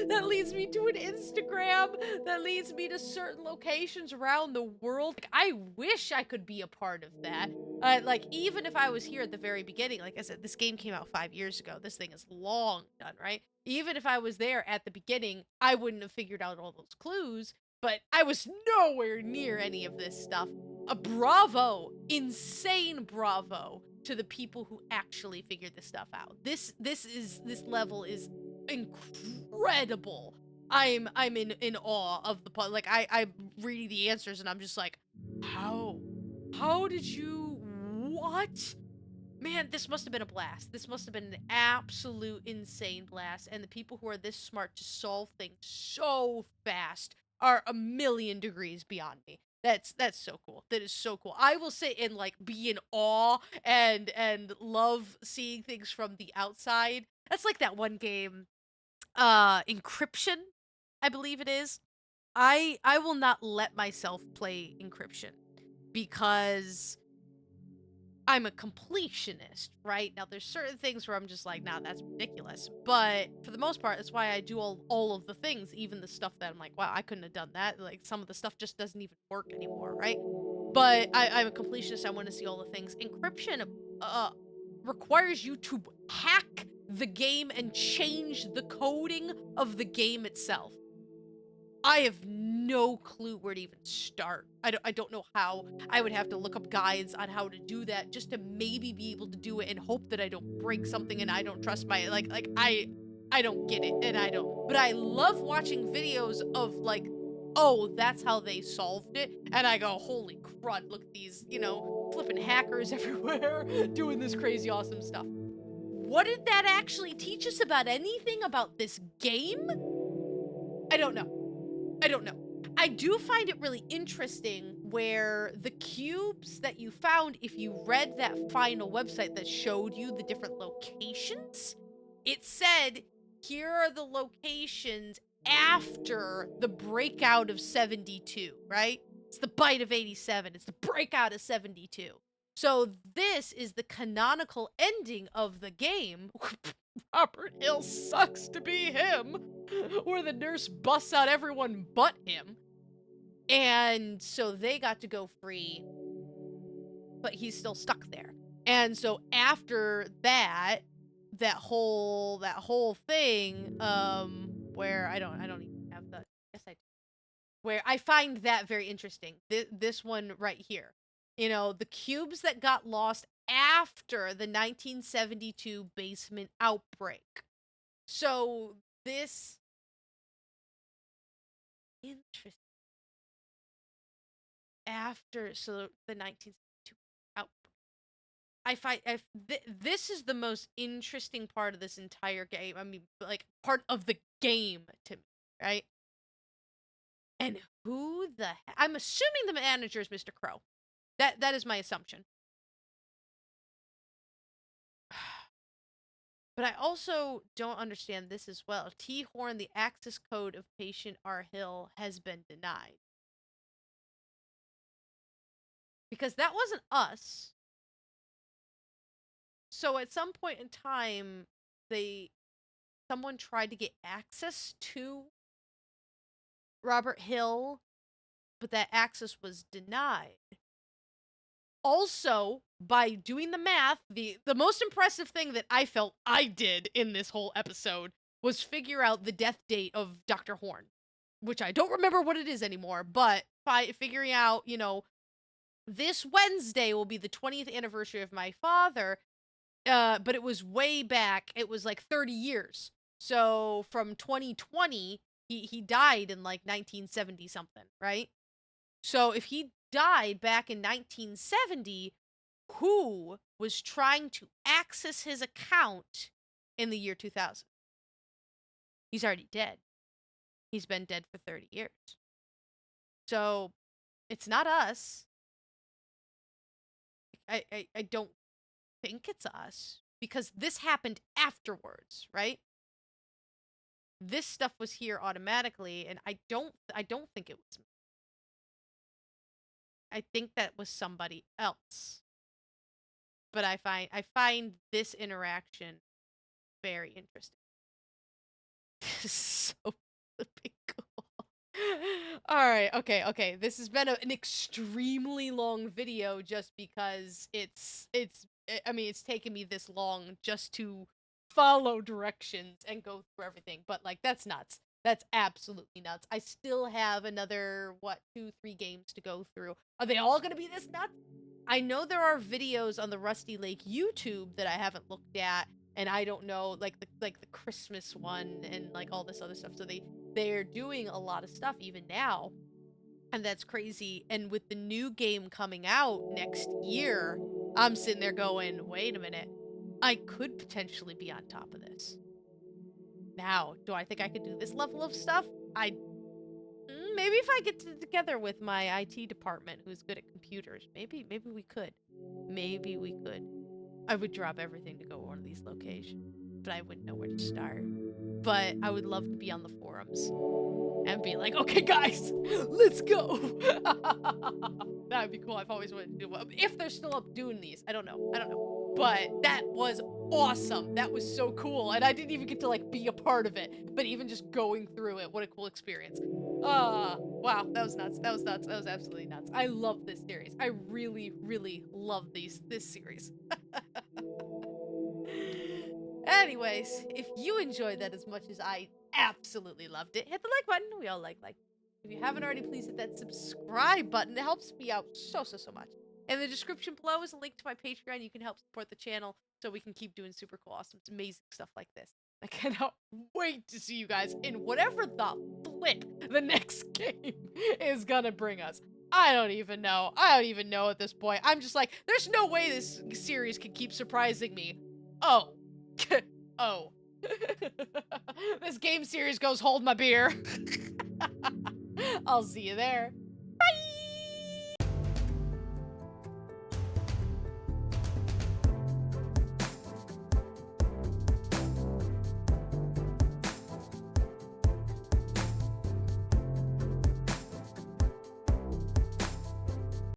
that leads me to an Instagram, that leads me to certain locations around the world. Like, I wish I could be a part of that. Like, even if I was here at the very beginning, like I said, this game came out 5 years ago. This thing is long done, right? Even if I was there at the beginning, I wouldn't have figured out all those clues, but I was nowhere near any of this stuff. A bravo, insane bravo to the people who actually figured this stuff out. This level is incredible. I'm in awe of the like I'm reading the answers and I'm just like, how did you, what? Man, this must have been a blast. This must have been an absolute insane blast. And the people who are this smart to solve things so fast are a million degrees beyond me. That's so cool. That is so cool. I will sit and like be in awe and love seeing things from the outside. That's like that one game, Encryption, I believe it is. I will not let myself play Encryption because I'm a completionist, right? Now, there's certain things where I'm just like, nah, that's ridiculous. But for the most part, that's why I do all of the things, even the stuff that I'm like, wow, I couldn't have done that. Like, some of the stuff just doesn't even work anymore, right? But I'm a completionist. I want to see all the things. Encryption requires you to hack the game and change the coding of the game itself. I have no clue where to even start. I don't know how. I would have to look up guides on how to do that just to maybe be able to do it and hope that I don't break something and I don't trust my, like I don't get it and I don't. But I love watching videos of like, oh, that's how they solved it. And I go, holy crud, look at these, flipping hackers everywhere doing this crazy awesome stuff. What did that actually teach us about anything about this game? I don't know. I do find it really interesting where the cubes that you found, if you read that final website that showed you the different locations, it said, here are the locations after the breakout of 72, right? It's the bite of 87. It's the breakout of 72. So this is the canonical ending of the game. Robert Hill sucks to be him, where the nurse busts out everyone but him. And so they got to go free, but he's still stuck there. And so after that whole thing, where I don't even have the, yes I do, where I find that very interesting. This one right here, you know, the cubes that got lost after the 1972 basement outbreak. So this, interesting, after, so the 1972 outbreak. I find this is the most interesting part of this entire game. I mean, like, part of the game to me, right? And who the heck? I'm assuming the manager is Mr. Crow. That is my assumption. But I also don't understand this as well. T. Horn, the access code of patient R. Hill has been denied. Because that wasn't us. So at some point in time, someone tried to get access to Robert Hill, but that access was denied. Also, by doing the math, the most impressive thing that I felt I did in this whole episode was figure out the death date of Dr. Horn, which I don't remember what it is anymore, but by figuring out, you know, this Wednesday will be the 20th anniversary of my father, but it was way back. It was like 30 years. So from 2020, he died in like 1970 something, right? So if he died back in 1970, who was trying to access his account in the year 2000? He's already dead. He's been dead for 30 years. So it's not us. I don't think it's us, because this happened afterwards, right? This stuff was here automatically, and I don't think it was me. I think that was somebody else. But I find this interaction very interesting. So flipping cool. Alright, okay. This has been an extremely long video just because it's taken me this long just to follow directions and go through everything. But, like, that's nuts. That's absolutely nuts. I still have another, 2-3 games to go through. Are they all gonna be this nuts? I know there are videos on the Rusty Lake YouTube that I haven't looked at, and I don't know, like the Christmas one and like all this other stuff. So they're doing a lot of stuff even now, and that's crazy. And with the new game coming out next year, I'm sitting there going, wait a minute, I could potentially be on top of this. Now, do I think I could do this level of stuff? Maybe if I get together with my IT department who's good at computers, maybe we could. Maybe we could. I would drop everything to go to one of these locations, but I wouldn't know where to start. But I would love to be on the forums and be like, okay, guys, let's go. That would be cool. I've always wanted to do it. If they're still up doing these, I don't know. But that was awesome. That was so cool. And I didn't even get to, like, be a part of it. But even just going through it, what a cool experience. Wow, that was nuts. That was absolutely nuts. I love this series. I really, really love this series. Anyways, if you enjoyed that as much as I absolutely loved it, hit the like button. We all like. If you haven't already, please hit that subscribe button. It helps me out so much. In the description below is a link to my Patreon. You can help support the channel so we can keep doing super cool, awesome, amazing stuff like this. I cannot wait to see you guys in whatever the flip the next game is gonna bring us. I don't even know at this point. I'm just like, there's no way this series can keep surprising me. Oh. Oh. This game series goes hold my beer. I'll see you there.